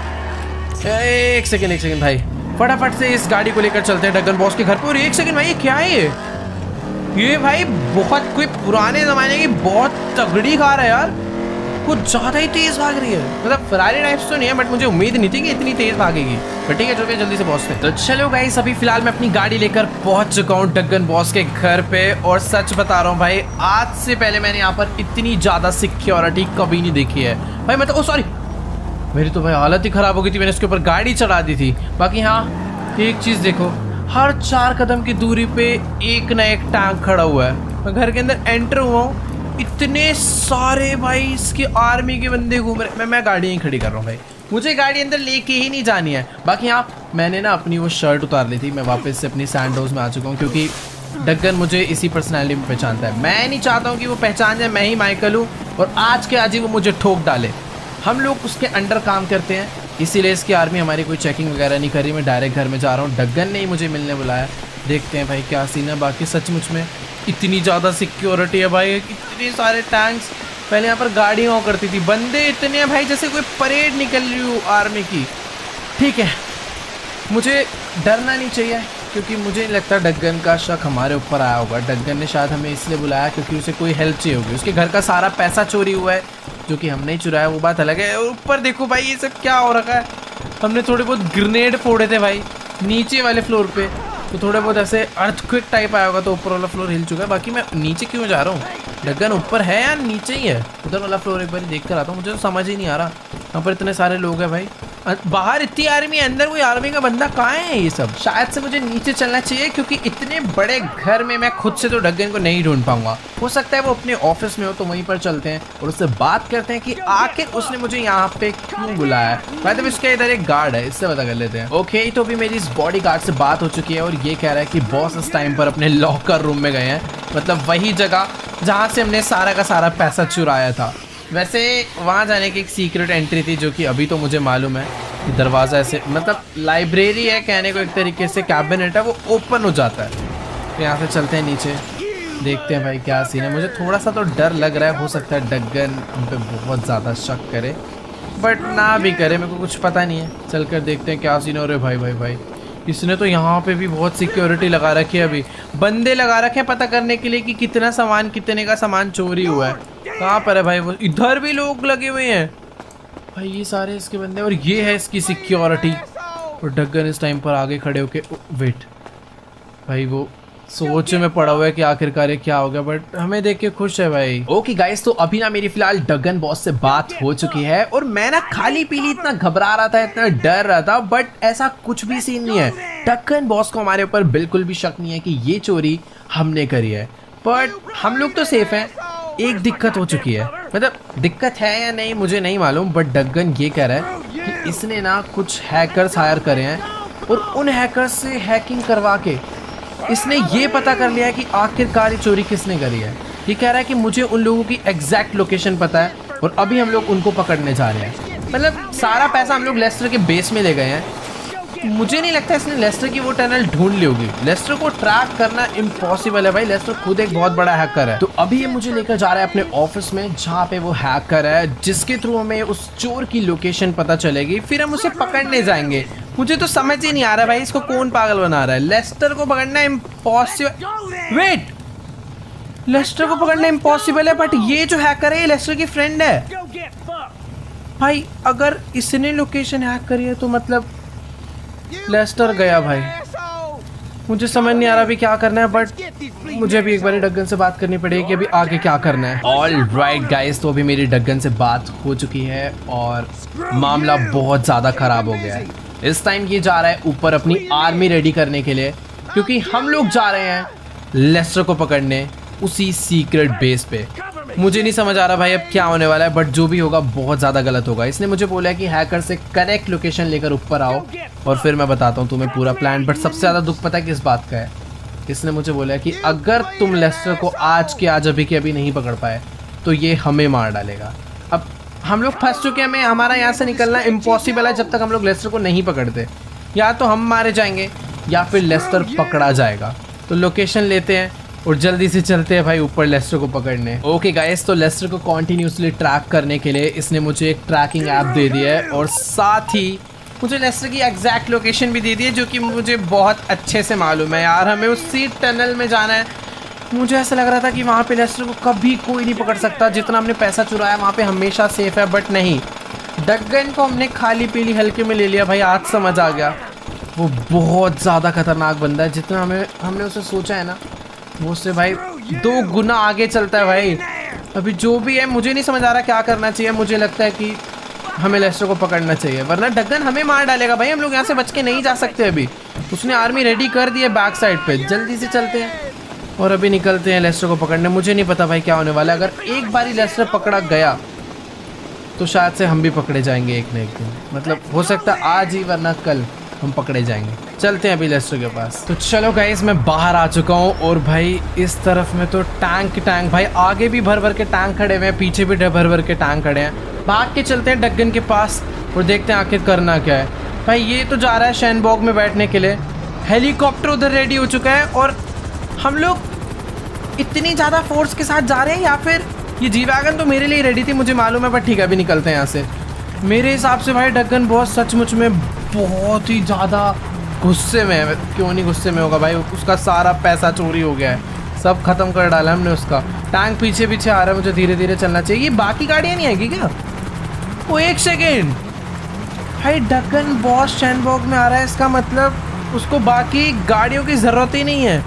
Speaker 1: एक सेकेंड भाई फटाफट से इस गाड़ी को लेकर चलते हैं डगन बॉस के घर पर। और एक सेकेंड भाई ये क्या है ये भाई बहुत कोई पुराने ज़माने की बहुत तगड़ी कार है यार, कुछ ज़्यादा ही तेज़ भाग रही है। मतलब फरारी टाइप्स तो नहीं है बट मुझे उम्मीद नहीं थी कि इतनी तेज़ भागेगी। बट ठीक है चलो जल्दी से पहुँचते हैं। तो चलो गाइस अभी फिलहाल मैं अपनी गाड़ी लेकर पहुँच चुका हूँ डगन बॉस के घर पे। और सच बता रहा हूँ भाई आज से पहले मैंने यहाँ पर इतनी ज़्यादा सिक्योरिटी कभी नहीं देखी है भाई। मतलब ओ सॉरी मेरी तो भाई हालत ही ख़राब हो गई थी, मैंने उसके ऊपर गाड़ी चढ़ा दी थी। बाकी हाँ एक चीज़ देखो, हर 4 कदम की दूरी पे एक ना एक टैंक खड़ा हुआ है। मैं घर के अंदर एंटर हुआ हूँ, इतने सारे भाई इसके आर्मी के बंदे घूम रहे। मैं गाड़ी ही खड़ी कर रहा हूँ भाई, मुझे गाड़ी अंदर लेके ही नहीं जानी है। बाकी हाँ मैंने ना अपनी वो शर्ट उतार ली थी, मैं वापस से अपनी सैंडोज में आ चुका हूँ क्योंकि डगन मुझे इसी पर्सनैलिटी में पहचानता है। मैं नहीं चाहता हूँ कि वो पहचान जाए मैं ही माइकल हूँ और आज के आज ही वो मुझे ठोक डाले। हम लोग उसके अंडर काम करते हैं इसीलिए इसकी आर्मी हमारी कोई चेकिंग वगैरह नहीं कर रही। मैं डायरेक्ट घर में जा रहा हूँ, डगन ने ही मुझे मिलने बुलाया। देखते हैं भाई क्या सीन है। बाकी सचमुच में इतनी ज़्यादा सिक्योरिटी है भाई, इतने सारे टैंक्स। पहले यहाँ पर गाड़ी हुआ करती थी, बंदे इतने हैं भाई जैसे कोई परेड निकल रही हो आर्मी की। ठीक है मुझे डरना नहीं चाहिए क्योंकि मुझे नहीं लगता डगन का शक हमारे ऊपर आया होगा। डगन ने शायद हमें इसलिए बुलाया क्योंकि उसे कोई हेल्प चाहिए होगी। उसके घर का सारा पैसा चोरी हुआ है जो कि हमने ही चुराया, वो बात अलग है। और ऊपर देखो भाई ये सब क्या हो रखा है, हमने थोड़े बहुत ग्रेनेड फोड़े थे भाई नीचे वाले फ्लोर पे, तो थोड़े बहुत ऐसे अर्थक्वेक टाइप आया होगा तो ऊपर वाला फ्लोर हिल चुका है। बाकी मैं नीचे क्यों जा रहा हूँ, डगन ऊपर है या नीचे ही है? उधर वाला फ्लोर एक बार देख कर आता हूँ, मुझे तो समझ ही नहीं आ रहा। यहाँ पर इतने सारे लोग हैं भाई, बाहर इतनी आर्मी, अंदर कोई आर्मी का बंदा कहाँ है? ये सब शायद से मुझे नीचे चलना चाहिए क्योंकि इतने बड़े घर में मैं खुद से तो डगन को नहीं ढूंढ पाऊंगा। हो सकता है वो अपने ऑफिस में हो तो वहीं पर चलते हैं और उससे बात करते हैं कि आखिर उसने मुझे यहाँ पे क्यों बुलाया है। भाई इसका इधर एक गार्ड है, इससे पता कर लेते हैं। ओके तो अभी मेरी इस बॉडी गार्ड से बात हो चुकी है और ये कह रहा है कि बॉस इस टाइम पर अपने लॉकर रूम में गए हैं, मतलब वही जगह जहाँ से हमने सारा का सारा पैसा चुराया था। वैसे वहाँ जाने की एक सीक्रेट एंट्री थी जो कि अभी तो मुझे मालूम है कि दरवाज़ा ऐसे, मतलब लाइब्रेरी है कहने को एक तरीके से, कैबिनेट है वो ओपन हो जाता है। तो यहाँ से चलते हैं नीचे, देखते हैं भाई क्या सीन है। मुझे थोड़ा सा तो डर लग रहा है, हो सकता है डगन हम पे बहुत ज़्यादा शक करे बट ना भी करे, मेरे को कुछ पता नहीं है। चल कर देखते हैं क्या सीन हो रहा है। भाई इसने तो यहाँ पे भी बहुत सिक्योरिटी लगा रखी है, अभी बंदे लगा रखे हैं पता करने के लिए कि कितना सामान, कितने का सामान चोरी हुआ है। कहाँ पर है भाई वो? इधर भी लोग लगे हुए हैं भाई, ये सारे इसके बंदे और ये है इसकी सिक्योरिटी। और डगन इस टाइम पर आगे खड़े होके वेट भाई वो सोच में पड़ा हुआ है कि आखिरकार क्या हो गया, बट हमें देख के खुश है भाई। ओके गाइस तो अभी ना मेरी फिलहाल डगन बॉस से बात हो चुकी है और मैं ना खाली पीली इतना घबरा रहा था, इतना डर रहा था, बट ऐसा कुछ भी सीन नहीं है। डगन बॉस को हमारे ऊपर बिल्कुल भी शक नहीं है कि ये चोरी हमने करी है, बट हम लोग तो सेफ हैं। एक दिक्कत हो चुकी है, मतलब दिक्कत है या नहीं मुझे नहीं मालूम, बट डगन ये कह रहा है कि इसने ना कुछ हैकर्स हायर करे हैं और उन हैकर्स से हैकिंग करवा के इसने ये पता कर लिया है कि आखिरकार ये चोरी किसने करी है। ये कह रहा है कि मुझे उन लोगों की एग्जैक्ट लोकेशन पता है और अभी हम लोग उनको पकड़ने जा रहे हैं। मतलब सारा पैसा हम लोग लेस्टर के बेस में ले गए हैं। मुझे नहीं लगता इसने लेस्टर की वो टनल ढूंढ ली होगी। लेस्टर को ट्रैक करना इम्पॉसिबल है भाई, लेस्टर खुद एक बहुत बड़ा हैकर है। तो अभी ये मुझे लेकर जा रहा है अपने ऑफिस में जहाँ पे वो हैकर है, जिसके थ्रू हमें उस चोर की लोकेशन पता चलेगी, फिर हम उसे पकड़ने जाएंगे। मुझे तो समझ ही नहीं आ रहा भाई इसको कौन पागल बना रहा है। लेस्टर को पकड़ना इम्पॉसिबल, वेट, लेस्टर को पकड़ना इम्पॉसिबल है, बट ये जो हैकर है ये लेस्टर की फ्रेंड है भाई। अगर इसने लोकेशन हैक करी है तो मतलब लेस्टर गया भाई। मुझे समझ नहीं आ रहा अभी क्या करना है, बट मुझे अभी एक बार डग्गन से बात करनी पड़ेगी कि अभी आगे क्या करना है। ऑल राइट गाइस, तो अभी मेरी डग्गन से बात हो चुकी है और मामला बहुत ज़्यादा ख़राब हो गया है। इस टाइम ये जा रहा है ऊपर अपनी आर्मी रेडी करने के लिए, क्योंकि हम लोग जा रहे हैं लेस्टर को पकड़ने उसी सीक्रेट बेस पे। मुझे नहीं समझ आ रहा भाई अब क्या होने वाला है, बट जो भी होगा बहुत ज़्यादा गलत होगा। इसने मुझे बोला है कि हैकर से करेक्ट लोकेशन लेकर ऊपर आओ और फिर मैं बताता हूँ तुम्हें पूरा प्लान। बट सबसे ज़्यादा दुख पता है किस बात का है? इसने मुझे बोला है कि अगर तुम लेस्टर को आज के आज अभी के अभी नहीं पकड़ पाए तो ये हमें मार डालेगा। अब हम लोग फंस चुके हैं, हमारा यहाँ से निकलना इम्पॉसिबल है जब तक हम लोग लेस्टर को नहीं पकड़ते। या तो हम मारे जाएंगे या फिर लेस्टर पकड़ा जाएगा। तो लोकेशन लेते हैं और जल्दी से चलते हैं भाई ऊपर लेस्टर को पकड़ने। ओके गाइस, तो लेस्टर को कॉन्टिन्यूसली ट्रैक करने के लिए इसने मुझे एक ट्रैकिंग ऐप दे दिया है और साथ ही मुझे लेस्टर की एग्जैक्ट लोकेशन भी दे दी है, जो कि मुझे बहुत अच्छे से मालूम है। यार हमें उसी टनल में जाना है। मुझे ऐसा लग रहा था कि वहाँ पे लेस्टर को कभी कोई नहीं पकड़ सकता, जितना हमने पैसा चुराया वहाँ पे हमेशा सेफ है, बट नहीं। डग्गन को हमने खाली पीली हल्के में ले लिया भाई। आज समझ आ गया वो बहुत ज़्यादा खतरनाक बंदा है। जितना हमने उसे सोचा है ना, वो उससे भाई 2 गुना आगे चलता है भाई। अभी जो भी है मुझे नहीं समझ आ रहा क्या करना चाहिए। मुझे लगता है कि हमें लेस्टर को पकड़ना चाहिए, वरना डग्गन हमें मार डालेगा भाई। हम लोग यहाँ से बच के नहीं जा सकते। अभी उसने आर्मी रेडी कर दी है बैक साइड पे। जल्दी से चलते हैं और अभी निकलते हैं लेस्टर को पकड़ने। मुझे नहीं पता भाई क्या होने वाला है। अगर एक बारी लेस्टर पकड़ा गया तो शायद से हम भी पकड़े जाएंगे एक न एक दिन। मतलब हो सकता है आज ही, वरना कल हम पकड़े जाएंगे। चलते हैं अभी लेस्टर के पास। तो चलो गाइस, मैं बाहर आ चुका हूँ और भाई इस तरफ में तो टैंक भाई, आगे भी भर भर के टैंक खड़े हुए हैं, पीछे भी भर भर के टैंक खड़े हैं। भाग के चलते हैं डग्गन के पास और देखते हैं आखिर करना क्या है। भाई ये तो जा रहा है शैनबॉग में बैठने के लिए। हेलीकॉप्टर उधर रेडी हो चुका है और हम लोग इतनी ज़्यादा फोर्स के साथ जा रहे हैं, या फिर ये जी वैगन तो मेरे लिए रेडी थी, मुझे मालूम है, बट ठीक है अभी निकलते हैं यहाँ से। मेरे हिसाब से भाई डग्गन बहुत सचमुच में बहुत ही ज़्यादा गुस्से में है। क्यों नहीं गुस्से में होगा भाई, उसका सारा पैसा चोरी हो गया है, सब खत्म कर डाला हमने उसका। टैंक पीछे पीछे आ रहा है, मुझे धीरे धीरे चलना चाहिए। ये बाकी गाड़ियाँ नहीं आएगी क्या? वो एक सेकेंड भाई, डग्गन बॉस शैनबॉग में आ रहा है, इसका मतलब उसको बाकी गाड़ियों की ज़रूरत ही नहीं है।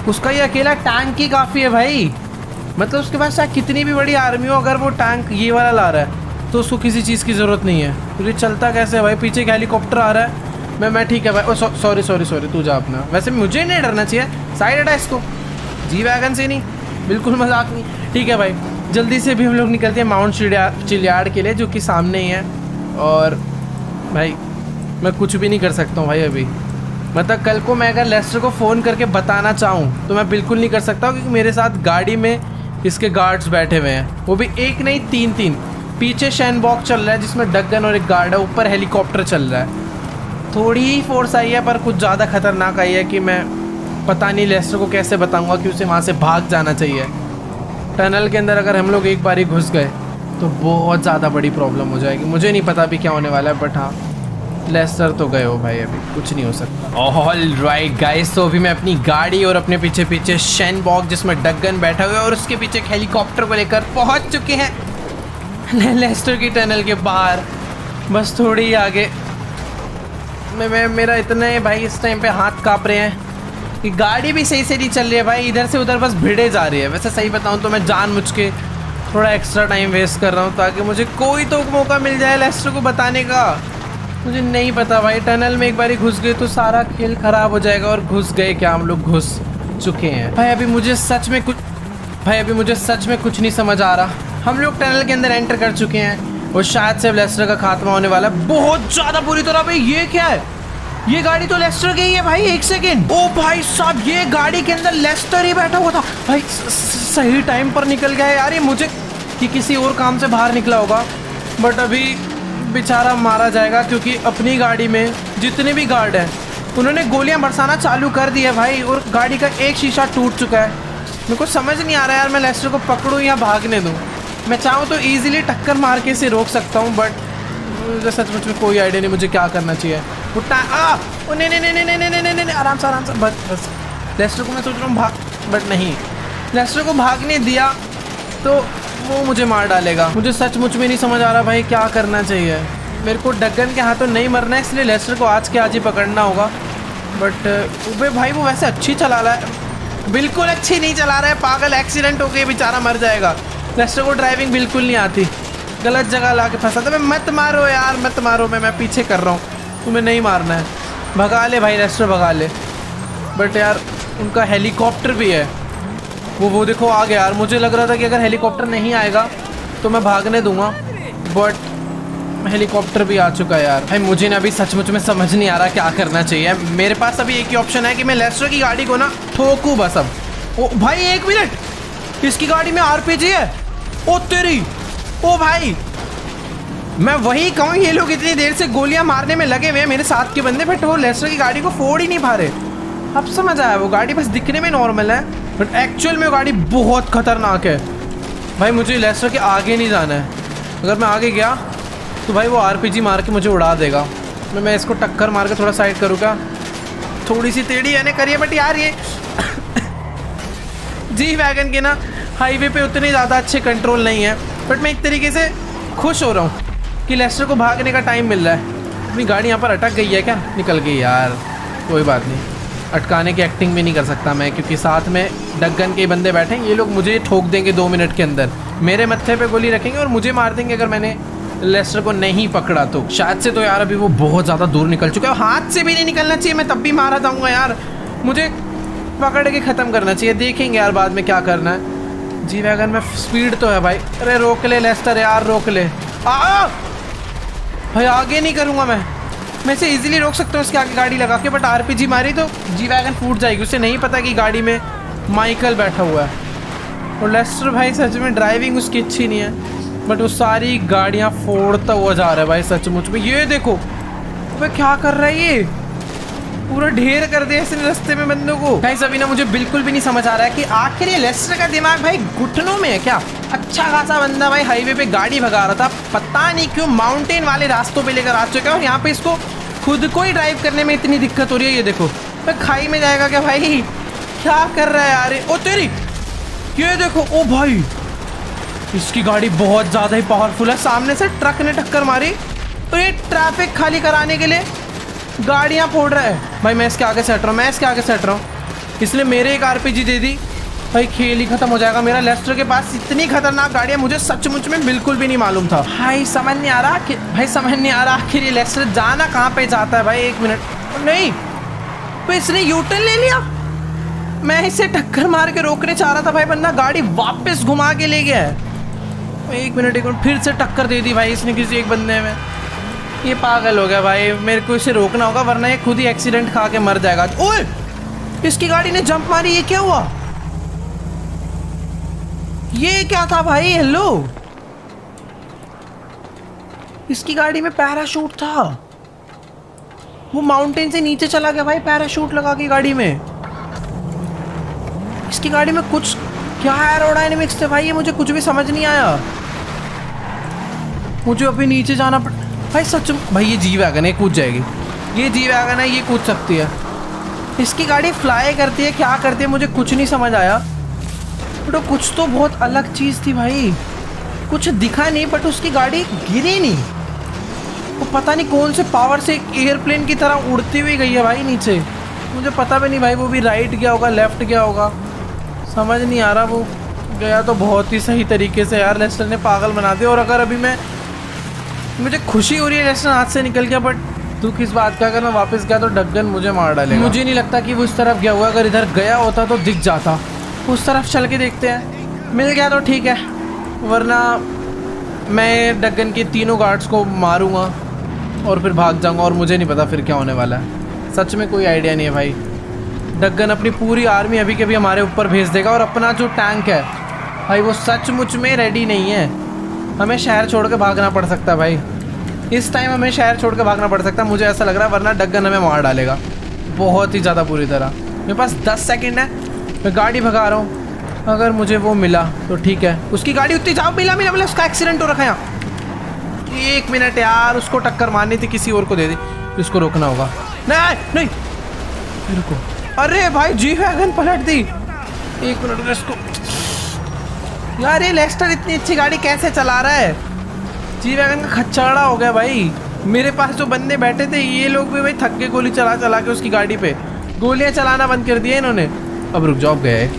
Speaker 1: उसका ये अकेला टैंक ही काफ़ी है भाई। मतलब उसके पास चाहे कितनी भी बड़ी आर्मी हो, अगर वो टैंक ये वाला ला रहा है तो उसको किसी चीज़ की ज़रूरत नहीं है। तो ये चलता कैसे है भाई? पीछे एक हेलीकॉप्टर आ रहा है। मैं ठीक है भाई। ओ सॉरी तू जा अपना। वैसे मुझे नहीं डरना चाहिए, साइड हटा इसको। जी वैगन से नहीं, बिल्कुल मजाक नहीं। ठीक है भाई, जल्दी से भी हम लोग निकलते हैं माउंट चिलियार्ड के लिए, जो कि सामने ही है। और भाई मैं कुछ भी नहीं कर सकता हूँ भाई अभी। मतलब कल को मैं अगर लेस्टर को फ़ोन करके बताना चाहूँ तो मैं बिल्कुल नहीं कर सकता हूँ, क्योंकि मेरे साथ गाड़ी में इसके गार्ड्स बैठे हुए हैं। वो भी एक नहीं 3। पीछे शैनबॉग चल रहा है जिसमें डग्गन और एक गार्ड है, ऊपर हेलीकॉप्टर चल रहा है। थोड़ी ही फोर्स आई है पर कुछ ज़्यादा खतरनाक आई है कि मैं पता नहीं लेस्टर को कैसे बताऊंगा कि उसे वहाँ से भाग जाना चाहिए। टनल के अंदर अगर हम लोग एक बार ही घुस गए तो बहुत ज़्यादा बड़ी प्रॉब्लम हो जाएगी। मुझे नहीं पता अभी क्या होने वाला है, बट हाँ लेस्टर तो गए हो भाई, अभी कुछ नहीं हो सकता। ऑल राइट गाइस, तो अभी मैं अपनी गाड़ी और अपने पीछे पीछे शैनबॉग जिसमें डग्गन बैठा हुआ है और उसके पीछे एक हेलीकॉप्टर को लेकर पहुँच चुके हैं लेस्टर की टनल के बाहर। बस थोड़ी ही आगे। मेरा इतने भाई इस टाइम पे हाथ काँप रहे हैं कि गाड़ी भी सही से नहीं चल रही है भाई, इधर से उधर बस भिड़े जा रही है। वैसे सही बताऊं तो मैं जानबूझ के थोड़ा एक्स्ट्रा टाइम वेस्ट कर रहा हूं ताकि मुझे कोई तो मौका मिल जाए लेस्टर को बताने का। मुझे नहीं पता भाई, टनल में एक बार घुस गए तो सारा खेल ख़राब हो जाएगा। और घुस गए क्या? हम लोग घुस चुके हैं भाई। अभी मुझे सच में कुछ नहीं समझ आ रहा। हम लोग टनल के अंदर एंटर कर चुके हैं और शायद से लेस्टर का खात्मा होने वाला है बहुत ज़्यादा बुरी तरह। भाई ये क्या है? ये गाड़ी तो लेस्टर की ही है भाई। एक सेकेंड, ओ भाई साहब ये गाड़ी के अंदर लेस्टर ही बैठा हुआ था भाई। सही टाइम पर निकल गया यार ये। मुझे कि किसी और काम से बाहर निकला होगा, बट अभी बेचारा मारा जाएगा क्योंकि अपनी गाड़ी में जितने भी गार्ड हैं उन्होंने गोलियां बरसाना चालू कर दिया भाई, और गाड़ी का एक शीशा टूट चुका है। मेरे को समझ नहीं आ रहा यार मैं लेस्टर को पकड़ूं या भागने दूं। मैं चाहूँ तो ईजिली टक्कर मार के इसे रोक सकता हूँ, बट मुझे सचमुच में कोई आइडिया नहीं मुझे क्या करना चाहिए। नहीं नहीं नहीं नहीं नहीं नहीं नहीं, आराम से बस लेस्टर को मैं सोच रहा हूँ भाग, बट नहीं, लेस्टर को भागने दिया तो वो मुझे मार डालेगा। मुझे सचमुच में नहीं समझ आ रहा भाई क्या करना चाहिए। मेरे को डगन के हाथों नहीं मरना है, इसलिए लेस्टर को आज के आज ही पकड़ना होगा। बट उबे भाई वो वैसे अच्छी चला रहा है, बिल्कुल अच्छी नहीं चला रहा है पागल। एक्सीडेंट हो गया बेचारा मर जाएगा। लेस्टर को ड्राइविंग बिल्कुल नहीं आती, गलत जगह ला के फंसा था। मैं मत मारो यार मत मारो, मैं पीछे कर रहा हूँ, तुम्हें नहीं मारना है। भगा ले भाई लेस्टर भगा ले। बट यार उनका हेलीकॉप्टर भी है, वो देखो आ गया यार। मुझे लग रहा था कि अगर हेलीकॉप्टर नहीं आएगा तो मैं भागने दूंगा, बट हेलीकॉप्टर भी आ चुका है यार। भाई मुझे ना अभी सचमुच में समझ नहीं आ रहा क्या करना चाहिए। मेरे पास अभी एक ही ऑप्शन है कि मैं लेस्टर की गाड़ी को ना ठोकूँ बस अब। ओ भाई एक मिनट, इसकी गाड़ी में आरपीजी है। ओ तेरी, ओ भाई मैं वही कहूँ, ये लोग इतनी देर से गोलियां मारने में लगे हुए हैं मेरे साथ के बंदे, बट वो लेस्टर की गाड़ी को फोड़ ही नहीं पा रहे। अब समझ आया, वो गाड़ी बस दिखने में नॉर्मल है बट एक्चुअल में वो गाड़ी बहुत खतरनाक है। भाई मुझे लेस्टर के आगे नहीं जाना है, अगर मैं आगे गया तो भाई वो आरपीजी मार के मुझे उड़ा देगा। मैं इसको टक्कर मार के थोड़ा साइड करूँ क्या? थोड़ी सी टेढ़ी यानी करिए, बट यार ये जी वैगन के ना हाईवे पे उतने ज़्यादा अच्छे कंट्रोल नहीं है। बट मैं एक तरीके से खुश हो रहा हूँ कि लेस्टर को भागने का टाइम मिल रहा है। अपनी गाड़ी यहाँ पर अटक गई है क्या? निकल गई यार, कोई बात नहीं। अटकाने की एक्टिंग भी नहीं कर सकता मैं, क्योंकि साथ में डगन के बंदे बैठे हैं। ये लोग मुझे ठोक देंगे 2 मिनट के अंदर, मेरे मत्थे पे गोली रखेंगे और मुझे मार देंगे अगर मैंने लेस्टर को नहीं पकड़ा तो। शायद से तो यार अभी वो बहुत ज़्यादा दूर निकल चुका है, हाथ से भी नहीं निकलना चाहिए, मैं तब भी मारा जाऊँगा यार। मुझे पकड़ के ख़त्म करना चाहिए, देखेंगे यार बाद में क्या करना है। जी वैगन में स्पीड तो है भाई। अरे रोक ले लेस्टर यार, रोक ले। भाई आगे नहीं करूँगा मैं इसे इजीली रोक सकता हूँ इसके आगे गाड़ी लगा के, बट आरपीजी मारी तो जी वैगन फूट जाएगी। उसे नहीं पता कि गाड़ी में माइकल बैठा हुआ है। और लेस्टर भाई सच में ड्राइविंग उसकी अच्छी नहीं है, बट वो सारी गाड़ियाँ फोड़ता हुआ जा रहा है भाई सचमुच में। ये देखो भाई क्या कर रहा है, ये पूरा ढेर कर दिया इसने रास्ते में बंदों को। भाई अभी ना मुझे बिल्कुल भी नहीं समझ आ रहा है कि आखिर ये लेस्टर का दिमाग भाई घुटनों में है क्या? अच्छा खासा बंदा भाई हाईवे पे गाड़ी भगा रहा था, पता नहीं क्यों माउंटेन वाले रास्तों पे लेकर आ चुका है, और यहाँ पे इसको खुद को ही ड्राइव करने में इतनी दिक्कत हो रही है। ये देखो भाई खाई में जाएगा क्या भाई? क्या कर रहा है यार? ओ तेरी, ये देखो, ओ भाई इसकी गाड़ी बहुत ज़्यादा ही पावरफुल है। सामने से ट्रक ने टक्कर मारी तो ये ट्रैफिक खाली कराने के लिए गाड़ियाँ फोड़ रहा है। भाई मैं इसके आगे से हट रहा हूँ, इसलिए मेरे एक आरपीजी दे दी भाई, खेल ही खत्म हो जाएगा मेरा। लेस्टर के पास इतनी खतरनाक गाड़ियाँ मुझे सचमुच में बिल्कुल भी नहीं मालूम था। भाई समझ नहीं आ रहा आखिर ये लेस्टर जाना कहाँ पे चाहता है भाई। 1 मिनट, नहीं तो इसने यूटर्न ले लिया। मैं इसे टक्कर मार के रोकने चाह रहा था भाई, बंदा गाड़ी वापस घुमा के ले गया है। 1 मिनट फिर से टक्कर दे दी भाई इसने किसी एक बंदे में। ये पागल हो गया भाई, मेरे को इसे रोकना होगा वरना ये खुद ही एक्सीडेंट खा के मर जाएगा। ओए इसकी गाड़ी ने जंप मारी, ये क्या हुआ? ये क्या था भाई? हेलो, इसकी गाड़ी में पैराशूट था, वो माउंटेन से नीचे चला गया भाई पैराशूट लगा के गाड़ी में। इसकी गाड़ी में कुछ क्या एरोडायनेमिक्स थे भाई, ये मुझे कुछ भी समझ नहीं आया। मुझे अभी नीचे जाना पड़ भाई सच भाई। ये जी वैगन है, कूद जाएगी। ये जी वैगन है, ये कूद सकती है। इसकी गाड़ी फ्लाई करती है, क्या करती है मुझे कुछ नहीं समझ आया, बट कुछ तो बहुत अलग चीज़ थी भाई। कुछ दिखा नहीं बट उसकी गाड़ी गिरी नहीं, वो पता नहीं कौन से पावर से एयरप्लेन की तरह उड़ती हुई गई है भाई नीचे। मुझे पता भी नहीं भाई वो भी राइट गया होगा लेफ्ट गया होगा, समझ नहीं आ रहा। वो गया तो बहुत ही सही तरीके से यार, लेस्टर ने पागल बना दिया। और अगर अभी मुझे खुशी हो रही है लेस्टर हाथ से निकल गया, बट दुख इस बात का अगर मैं वापस गया तो डगन मुझे मार डालेगा। मुझे नहीं लगता कि वो उस तरफ गया हुआ, अगर इधर गया होता तो दिख जाता। उस तरफ चल के देखते हैं, मिल गया तो ठीक है, वरना मैं डगन के तीनों गार्ड्स को मारूंगा और फिर भाग जाऊंगा और मुझे नहीं पता फिर क्या होने वाला है। सच में कोई आइडिया नहीं है भाई। डग्गन अपनी पूरी आर्मी अभी के अभी हमारे ऊपर भेज देगा और अपना जो टैंक है भाई वो सचमुच में रेडी नहीं है। हमें शहर छोड़ के भागना पड़ सकता है भाई, इस टाइम हमें शहर छोड़ के भागना पड़ सकता है, मुझे ऐसा लग रहा है, वरना डग्गन हमें मार डालेगा बहुत ही ज़्यादा बुरी तरह। मेरे पास 10 सेकंड है, मैं गाड़ी भगा रहा हूँ, अगर मुझे वो मिला तो ठीक है। उसकी गाड़ी उतनी जाओ, मिला मिला मिला, उसका एक्सीडेंट हो रखा है यहाँ। 1 मिनट यार, उसको टक्कर मारनी थी, किसी और को दे दी, इसको रोकना होगा। नहीं नहीं रुको, अरे भाई जी वैगन पलट दी। 1 मिनट इसको, यार ये लेस्टर इतनी अच्छी गाड़ी कैसे चला रहा है? जी वैगन का खच्चड़ा हो गया भाई। मेरे पास जो बंदे बैठे थे ये लोग भी भाई थक के गोली चला चला के उसकी गाड़ी पे गोलियां चलाना बंद कर दिया इन्होंने। अब रुक जाओ, गए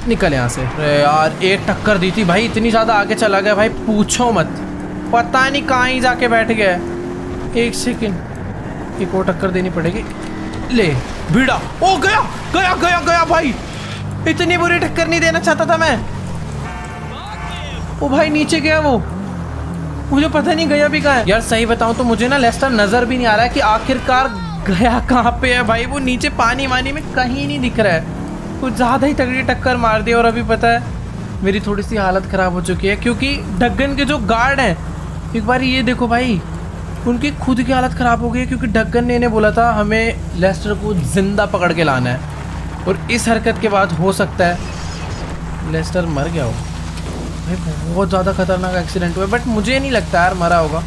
Speaker 1: निकल यहाँ से। अरे यार एक टक्कर दी थी भाई, इतनी ज़्यादा आगे चला गया भाई पूछो मत, पता नहीं कहाँ ही जाके बैठ गया। 1 सेकंड, एक और टक्कर देनी पड़ेगी। ले भिड़ा, ओ गया गया गया गया भाई, इतनी बुरी टक्कर नहीं देना चाहता था मैं। ओ भाई नीचे गया वो, मुझे पता नहीं गया भी कहाँ है। यार सही बताऊं तो मुझे ना लेस्टर नजर भी नहीं आ रहा है कि आखिरकार गया कहाँ पे है भाई। वो नीचे पानी वानी में कहीं नहीं दिख रहा है, कुछ ज़्यादा ही तगड़ी टक्कर मार दी। और अभी पता है मेरी थोड़ी सी हालत ख़राब हो चुकी है, क्योंकि डग्गन के जो गार्ड हैं, एक बार ये देखो भाई, उनकी खुद की हालत ख़राब हो गई है, क्योंकि डग्गन ने इन्हें बोला था हमें लेस्टर को ज़िंदा पकड़ के लाना है। और इस हरकत के बाद हो सकता है लेस्टर मर गया हो भाई। बहुत ज़्यादा खतरनाक एक्सीडेंट हुआ है, बट मुझे नहीं लगता यार मरा होगा।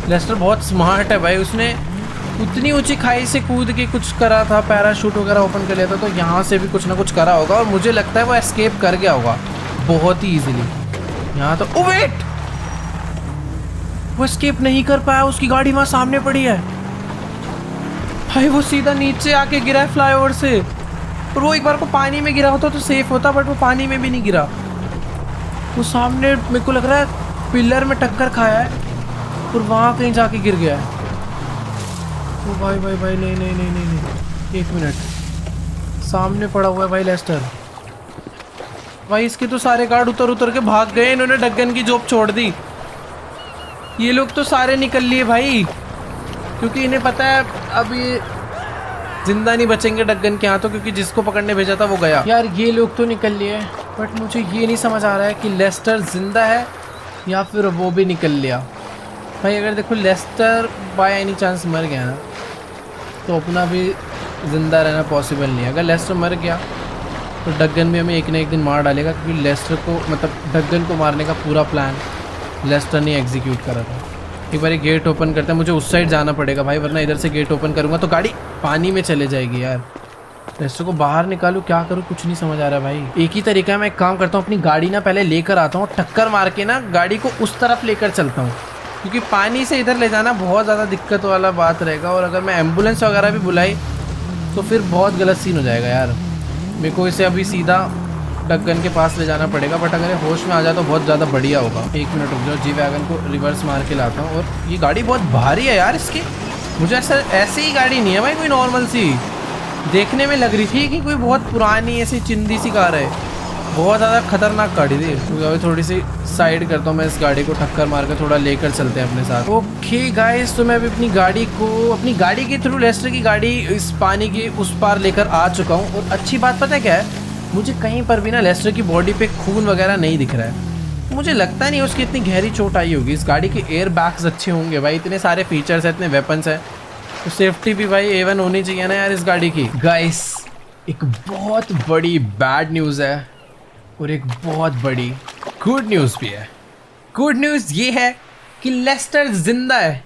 Speaker 1: लेस्टर बहुत स्मार्ट है भाई, उसने उतनी ऊंची खाई से कूद के कुछ करा था, पैराशूट वगैरह ओपन कर लिया था, तो यहाँ से भी कुछ ना कुछ करा होगा। और मुझे लगता है वो एस्केप कर गया होगा बहुत ही ईजिली। यहाँ तो ओ वेट, वो एस्केप नहीं कर पाया, उसकी गाड़ी वहाँ सामने पड़ी है भाई। वो सीधा नीचे आके गिरा है फ्लाईओवर से, और वो एक बार को पानी में गिरा होता तो सेफ होता, बट वो पानी में भी नहीं गिरा। वो सामने मेरे को लग रहा है पिलर में टक्कर खाया है और वहाँ कहीं जाके गिर गया है। ओ भाई भाई भाई, नहीं नहीं नहीं नहीं नहीं, 1 मिनट, सामने पड़ा हुआ है भाई लेस्टर। भाई इसके तो सारे गार्ड उतर उतर के भाग गए, इन्होंने डग्गन की जॉब छोड़ दी। ये लोग तो सारे निकल लिए भाई, क्योंकि इन्हें पता है अब ये जिंदा नहीं बचेंगे डग्गन के हाथों, क्योंकि जिसको पकड़ने भेजा था वो गया। यार ये लोग तो निकल लिए, बट मुझे ये नहीं समझ आ रहा है कि लेस्टर जिंदा है या फिर वो भी निकल लिया। भाई अगर देखो लेस्टर बाय एनी चांस मर गया ना, तो अपना भी ज़िंदा रहना पॉसिबल नहीं है। अगर लेस्टर मर गया तो डग्गन भी हमें एक ना एक दिन मार डालेगा, क्योंकि लेस्टर को, मतलब डग्गन को मारने का पूरा प्लान लेस्टर ने एग्जीक्यूट करा था। एक बार गेट ओपन करते हैं, मुझे उस साइड जाना पड़ेगा भाई, वरना इधर से गेट ओपन करूँगा तो गाड़ी पानी में चले जाएगी। यार लेस्टर को बाहर निकालूँ, क्या करूँ, कुछ नहीं समझ आ रहा भाई। एक ही तरीका है, मैं एक काम करता हूँ, अपनी गाड़ी ना पहले लेकर आता हूँ, टक्कर मार के ना गाड़ी को उस तरफ लेकर चलता हूँ, क्योंकि पानी से इधर ले जाना बहुत ज़्यादा दिक्कत वाला बात रहेगा। और अगर मैं एम्बुलेंस वगैरह भी बुलाई तो फिर बहुत गलत सीन हो जाएगा यार। मेरे को इसे अभी सीधा डग्गन के पास ले जाना पड़ेगा, बट अगर होश में आ जाए तो बहुत ज़्यादा बढ़िया होगा। 1 मिनट रुक जाओ, जी वैगन को रिवर्स मार के लाता हूँ। और ये गाड़ी बहुत भारी है यार इसकी, मुझे ऐसे ही गाड़ी नहीं है भाई, कोई नॉर्मल सी देखने में लग रही थी कि कोई बहुत पुरानी ऐसी चिंदी सी कार है। बहुत ज़्यादा खतरनाक गाड़ी थी। तो थोड़ी सी साइड करता हूँ मैं इस गाड़ी को, टक्कर मार कर थोड़ा लेकर चलते हैं अपने साथ। ओके गाइस, तो मैं अभी अपनी गाड़ी के थ्रू लेस्टर की गाड़ी इस पानी के उस पार लेकर आ चुका हूँ। और अच्छी बात पता है क्या है, मुझे कहीं पर भी ना लेस्टर की बॉडी पे खून वगैरह नहीं दिख रहा है। मुझे लगता नहीं उसकी इतनी गहरी चोट आई होगी। इस गाड़ी के एयर बैग्स अच्छे होंगे भाई, इतने सारे फीचर्स हैं, इतने वेपन्स हैं, तो सेफ्टी भी भाई A1 होनी चाहिए ना यार इस गाड़ी की। गाइस एक बहुत बड़ी बैड न्यूज़ है और एक बहुत बड़ी गुड न्यूज़ भी है। गुड न्यूज़ ये है कि लेस्टर जिंदा है।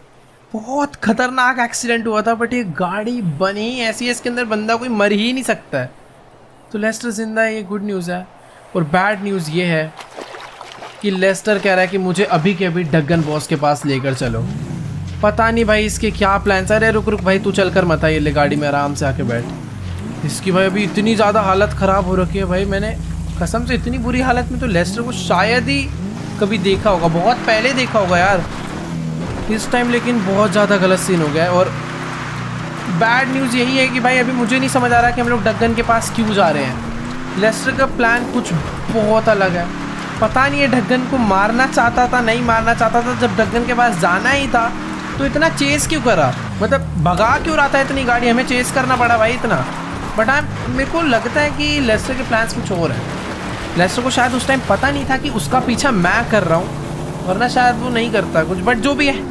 Speaker 1: बहुत खतरनाक एक्सीडेंट हुआ था, बट ये गाड़ी बनी ही ऐसी है, इसके अंदर बंदा कोई मर ही नहीं सकता है। तो लेस्टर जिंदा है, ये गुड न्यूज़ है। और बैड न्यूज़ ये है कि लेस्टर कह रहा है कि मुझे अभी के अभी डग्गन बॉस के पास लेकर चलो। पता नहीं भाई इसके क्या प्लान्स। अरे रुक रुक भाई, तू चल कर मत आई, ले गाड़ी में आराम से आके बैठ। इसकी भाई अभी इतनी ज़्यादा हालत ख़राब हो रखी है भाई, मैंने कसम से इतनी बुरी हालत में तो लेस्टर को शायद ही कभी देखा होगा, बहुत पहले देखा होगा यार इस टाइम, लेकिन बहुत ज़्यादा गलत सीन हो गया है। और बैड न्यूज़ यही है कि भाई अभी मुझे नहीं समझ आ रहा कि हम लोग डग्गन के पास क्यों जा रहे हैं। लेस्टर का प्लान कुछ बहुत अलग है, पता नहीं ये डग्गन को मारना चाहता था, नहीं मारना चाहता था। जब डग्गन के पास जाना ही था तो इतना चेस क्यों करा, मतलब भगा क्यों रहा था इतनी गाड़ी, हमें चेस करना पड़ा भाई इतना। बट हाँ मेरे को लगता है कि लेस्टर के प्लान्स कुछ और है। लेस्टर को शायद उस टाइम पता नहीं था कि उसका पीछा मैं कर रहा हूँ, वरना शायद वो नहीं करता कुछ। बट जो भी है,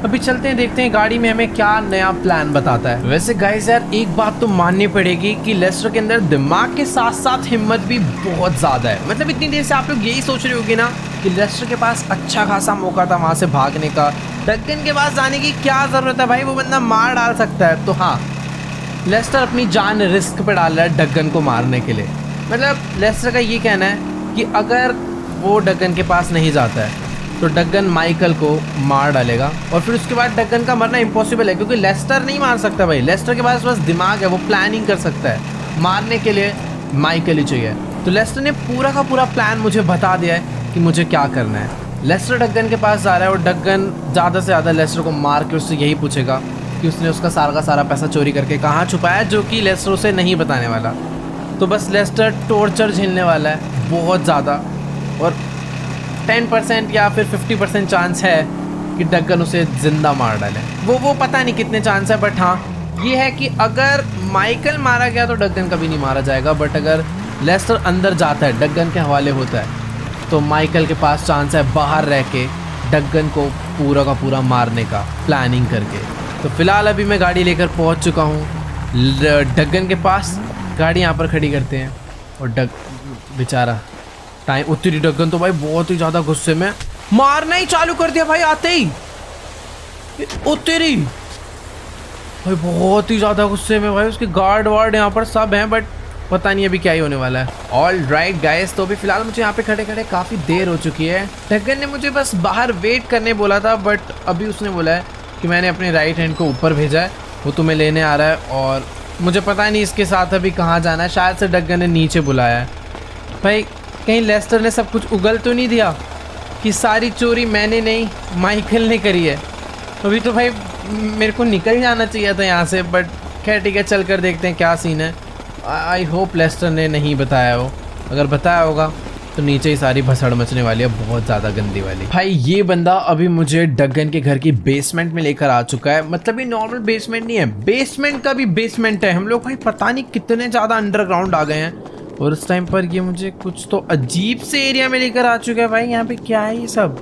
Speaker 1: अभी चलते हैं, देखते हैं गाड़ी में हमें क्या नया प्लान बताता है। वैसे गाइस यार एक बात तो माननी पड़ेगी कि लेस्टर के अंदर दिमाग के साथ साथ हिम्मत भी बहुत ज़्यादा है। मतलब इतनी देर से आप लोग यही सोच रहे होगे ना कि लेस्टर के पास अच्छा खासा मौका था वहाँ से भागने का, डगन के पास जाने की क्या ज़रूरत है भाई, वो बंदा मार डाल सकता है। तो हाँ, लेस्टर अपनी जान रिस्क पे डाल रहा है डगन को मारने के लिए। मतलब लेस्टर का ये कहना है कि अगर वो डगन के पास नहीं जाता है तो डगन माइकल को मार डालेगा, और फिर उसके बाद डगन का मरना इम्पॉसिबल है, क्योंकि लेस्टर नहीं मार सकता भाई। लेस्टर के पास बस दिमाग है, वो प्लानिंग कर सकता है, मारने के लिए माइकल ही चाहिए। तो लेस्टर ने पूरा का पूरा प्लान मुझे बता दिया है कि मुझे क्या करना है। लेस्टर डगन के पास जा रहा है और डगन ज़्यादा से ज़्यादा लेस्टर को मार के उससे यही पूछेगा कि उसने उसका सारा का सारा पैसा चोरी करके कहाँ छुपाया, जो कि लेस्टर उसे नहीं बताने वाला। तो बस लेस्टर टॉर्चर झेलने वाला है बहुत ज़्यादा, और 10% या फिर 50% चांस है कि डगन उसे ज़िंदा मार डाले। वो पता नहीं कितने चांस है, बट हाँ ये है कि अगर माइकल मारा गया तो डगन कभी नहीं मारा जाएगा। बट अगर लेस्टर अंदर जाता है, डगन के हवाले होता है, तो माइकल के पास चांस है बाहर रह के डगन को पूरा का पूरा मारने का, प्लानिंग करके। तो फिलहाल अभी मैं गाड़ी लेकर पहुंच चुका हूं डगन के पास। गाड़ी यहाँ पर खड़ी करते हैं, और बेचारा टाइम उतरी डगन तो भाई बहुत ही ज़्यादा गुस्से में मारना ही चालू कर दिया भाई, आते ही उतरी भाई बहुत ही ज़्यादा गुस्से में भाई। उसके गार्ड वार्ड यहाँ पर सब हैं, बट पता नहीं अभी क्या ही होने वाला है। ऑल राइट गाइस, तो अभी फिलहाल मुझे यहाँ पे खड़े खड़े काफ़ी देर हो चुकी है। डगन ने मुझे बस बाहर वेट करने बोला था, बट अभी उसने बोला है कि मैंने अपने राइट हैंड को ऊपर भेजा है, वो तुम्हें लेने आ रहा है, और मुझे पता नहीं इसके साथ अभी कहाँ जाना है। शायद से डगन ने नीचे बुलाया है भाई। कहीं लेस्टर ने सब कुछ उगल तो नहीं दिया कि सारी चोरी मैंने नहीं माइकल ने करी है। अभी तो भाई मेरे को निकल जाना चाहिए था यहाँ से, बट खैर ठीक है, चल कर देखते हैं क्या सीन है। आई होप लेस्टर ने नहीं बताया हो, अगर बताया होगा तो नीचे ही सारी भसड़ मचने वाली है, बहुत ज़्यादा गंदी वाली। भाई ये बंदा अभी मुझे डगन के घर की बेसमेंट में लेकर आ चुका है। मतलब ये नॉर्मल बेसमेंट नहीं है, बेसमेंट का भी बेसमेंट है। हम लोग भाई पता नहीं कितने ज़्यादा अंडरग्राउंड आ गए हैं, और उस टाइम पर ये मुझे कुछ तो अजीब से एरिया में लेकर आ चुका है भाई। यहाँ पे क्या है ये सब?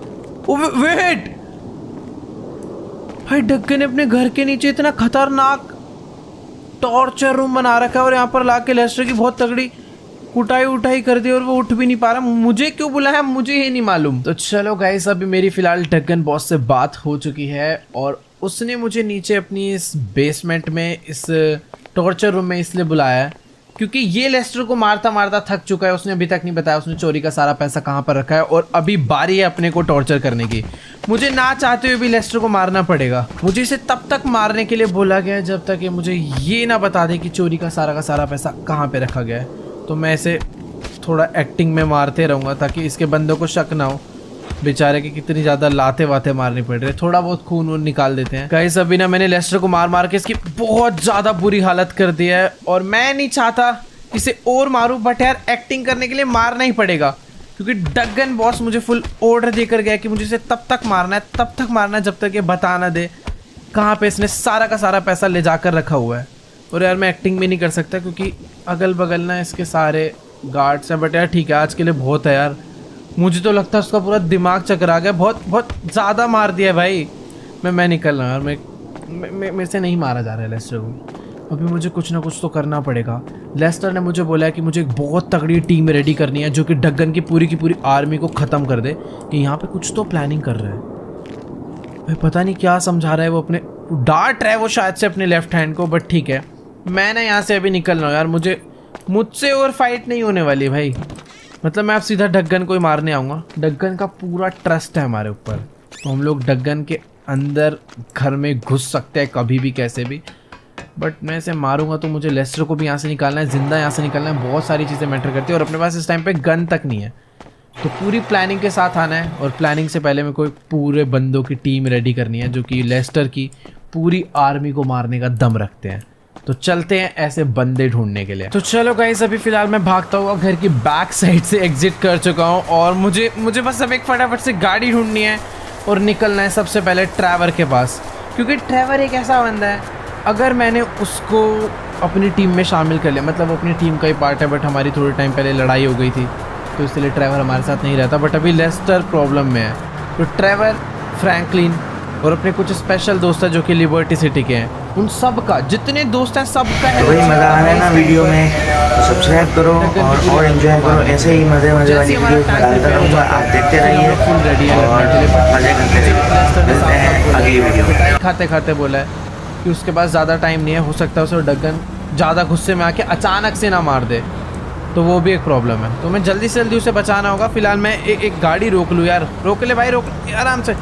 Speaker 1: वेट भाई, डगन ने अपने घर के नीचे इतना खतरनाक टॉर्चर रूम बना रखा है, और यहाँ पर लाके लेस्टर की बहुत तगड़ी कुटाई उठाई कर दी, और वो उठ भी नहीं पा रहा। मुझे क्यों बुलाया मुझे ये नहीं मालूम। तो चलो गाइस, अभी मेरी फिलहाल डगन बॉस से बात हो चुकी है, और उसने मुझे नीचे अपनी इस बेसमेंट में, इस टॉर्चर रूम में इसलिए बुलाया है क्योंकि ये लेस्टर को मारता मारता थक चुका है। उसने अभी तक नहीं बताया उसने चोरी का सारा पैसा कहाँ पर रखा है, और अभी बारी है अपने को टॉर्चर करने की। मुझे ना चाहते हुए भी लेस्टर को मारना पड़ेगा। मुझे इसे तब तक मारने के लिए बोला गया है जब तक ये मुझे ये ना बता दे कि चोरी का सारा पैसा कहाँ पे रखा गया है। तो मैं इसे थोड़ा एक्टिंग में मारते रहूँगा ताकि इसके बंदों को शक ना हो, बेचारे की कितनी ज़्यादा लाते वाते मारनी पड़ रही है। थोड़ा बहुत खून वून निकाल देते हैं। गाइस अभी ना मैंने लेस्टर को मार मार के इसकी बहुत ज़्यादा बुरी हालत कर दी है, और मैं नहीं चाहता इसे और मारूं, बट यार एक्टिंग करने के लिए मारना ही पड़ेगा, क्योंकि डगन बॉस मुझे फुल ऑर्डर देकर गया कि मुझे इसे तब तक मारना है जब तक ये बता ना दे कहाँ पे इसने सारा का सारा पैसा ले जाकर रखा हुआ है। और यार मैं एक्टिंग भी नहीं कर सकता क्योंकि अगल बगल ना इसके सारे गार्ड्स हैं। बट यार ठीक है, आज के लिए बहुत है यार। मुझे तो लगता है उसका पूरा दिमाग चकरा गया, बहुत ज़्यादा मार दिया है भाई। मैं निकल रहा हूँ यार, मेरे से नहीं मारा जा रहा है लेस्टर को। अभी मुझे कुछ ना कुछ तो करना पड़ेगा। लेस्टर ने मुझे बोला है कि मुझे एक बहुत तगड़ी टीम रेडी करनी है जो कि डगन की पूरी आर्मी को ख़त्म कर दे, कि यहाँ पे कुछ तो प्लानिंग कर रहा है भाई। पता नहीं क्या समझा रहा है वो, अपने डांट रहा है वो शायद से अपने लेफ्ट हैंड को। बट ठीक है, मैं ना यहाँ से अभी निकल रहा हूँ यार। मुझसे और फाइट नहीं होने वाली भाई। मतलब मैं अब सीधा डगन को ही मारने आऊँगा। डगन का पूरा ट्रस्ट है हमारे ऊपर, तो हम लोग डगन के अंदर घर में घुस सकते हैं कभी भी कैसे भी। बट मैं इसे मारूंगा तो मुझे लेस्टर को भी यहाँ से निकालना है, जिंदा यहाँ से निकालना है। बहुत सारी चीज़ें मैटर करती है, और अपने पास इस टाइम पे गन तक नहीं है। तो पूरी प्लानिंग के साथ आना है, और प्लानिंग से पहले मेरे को पूरे बंदों की टीम रेडी करनी है जो कि लेस्टर की पूरी आर्मी को मारने का दम रखते हैं। तो चलते हैं ऐसे बंदे ढूंढने के लिए। तो चलो गाइस, अभी फिलहाल मैं भागता हुआ घर की बैक साइड से एग्जिट कर चुका हूँ, और मुझे बस अब एक फटाफट से गाड़ी ढूंढनी है और निकलना है सबसे पहले ट्रैवर के पास। क्योंकि ट्रेवर एक ऐसा बंदा है, अगर मैंने उसको अपनी टीम में शामिल कर लिया, मतलब अपनी टीम का ही पार्ट है, बट हमारी थोड़े टाइम पहले लड़ाई हो गई थी तो इसलिए ट्रेवर हमारे साथ नहीं रहता, बट अभी लेस्टर प्रॉब्लम में है। तो ट्रेवर, फ्रैंकलिन और अपने कुछ स्पेशल दोस्त हैं जो कि लिबर्टी सिटी के हैं, उन सब का, जितने दोस्त हैं सबका है।
Speaker 2: तो भाई मज़ा आ रहा है ना वीडियो में, तो सब्सक्राइब करो और एंजॉय करो। ऐसे ही मज़े वाली वीडियोस में डालता रहूँगा, आप देखते रहिए और मज़े करते रहिए। मिलते हैं अगली वीडियो में।
Speaker 1: खाते खाते बोला है कि उसके पास ज़्यादा टाइम नहीं है, हो सकता है उसे डगन ज़्यादा गुस्से में आके अचानक से ना मार दे, तो वो भी एक प्रॉब्लम है। तो मैं जल्दी से जल्दी उसे बचाना होगा। फिलहाल मैं एक गाड़ी रोक लूँ यार, रोक ले भाई, रोक आराम से।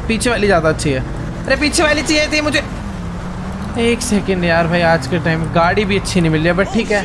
Speaker 1: पीछे वाली ज़्यादा अच्छी है, अरे पीछे वाली चाहिए थी मुझे। एक सेकेंड यार भाई, आज के टाइम गाड़ी भी अच्छी नहीं मिल रही है, बट ठीक है।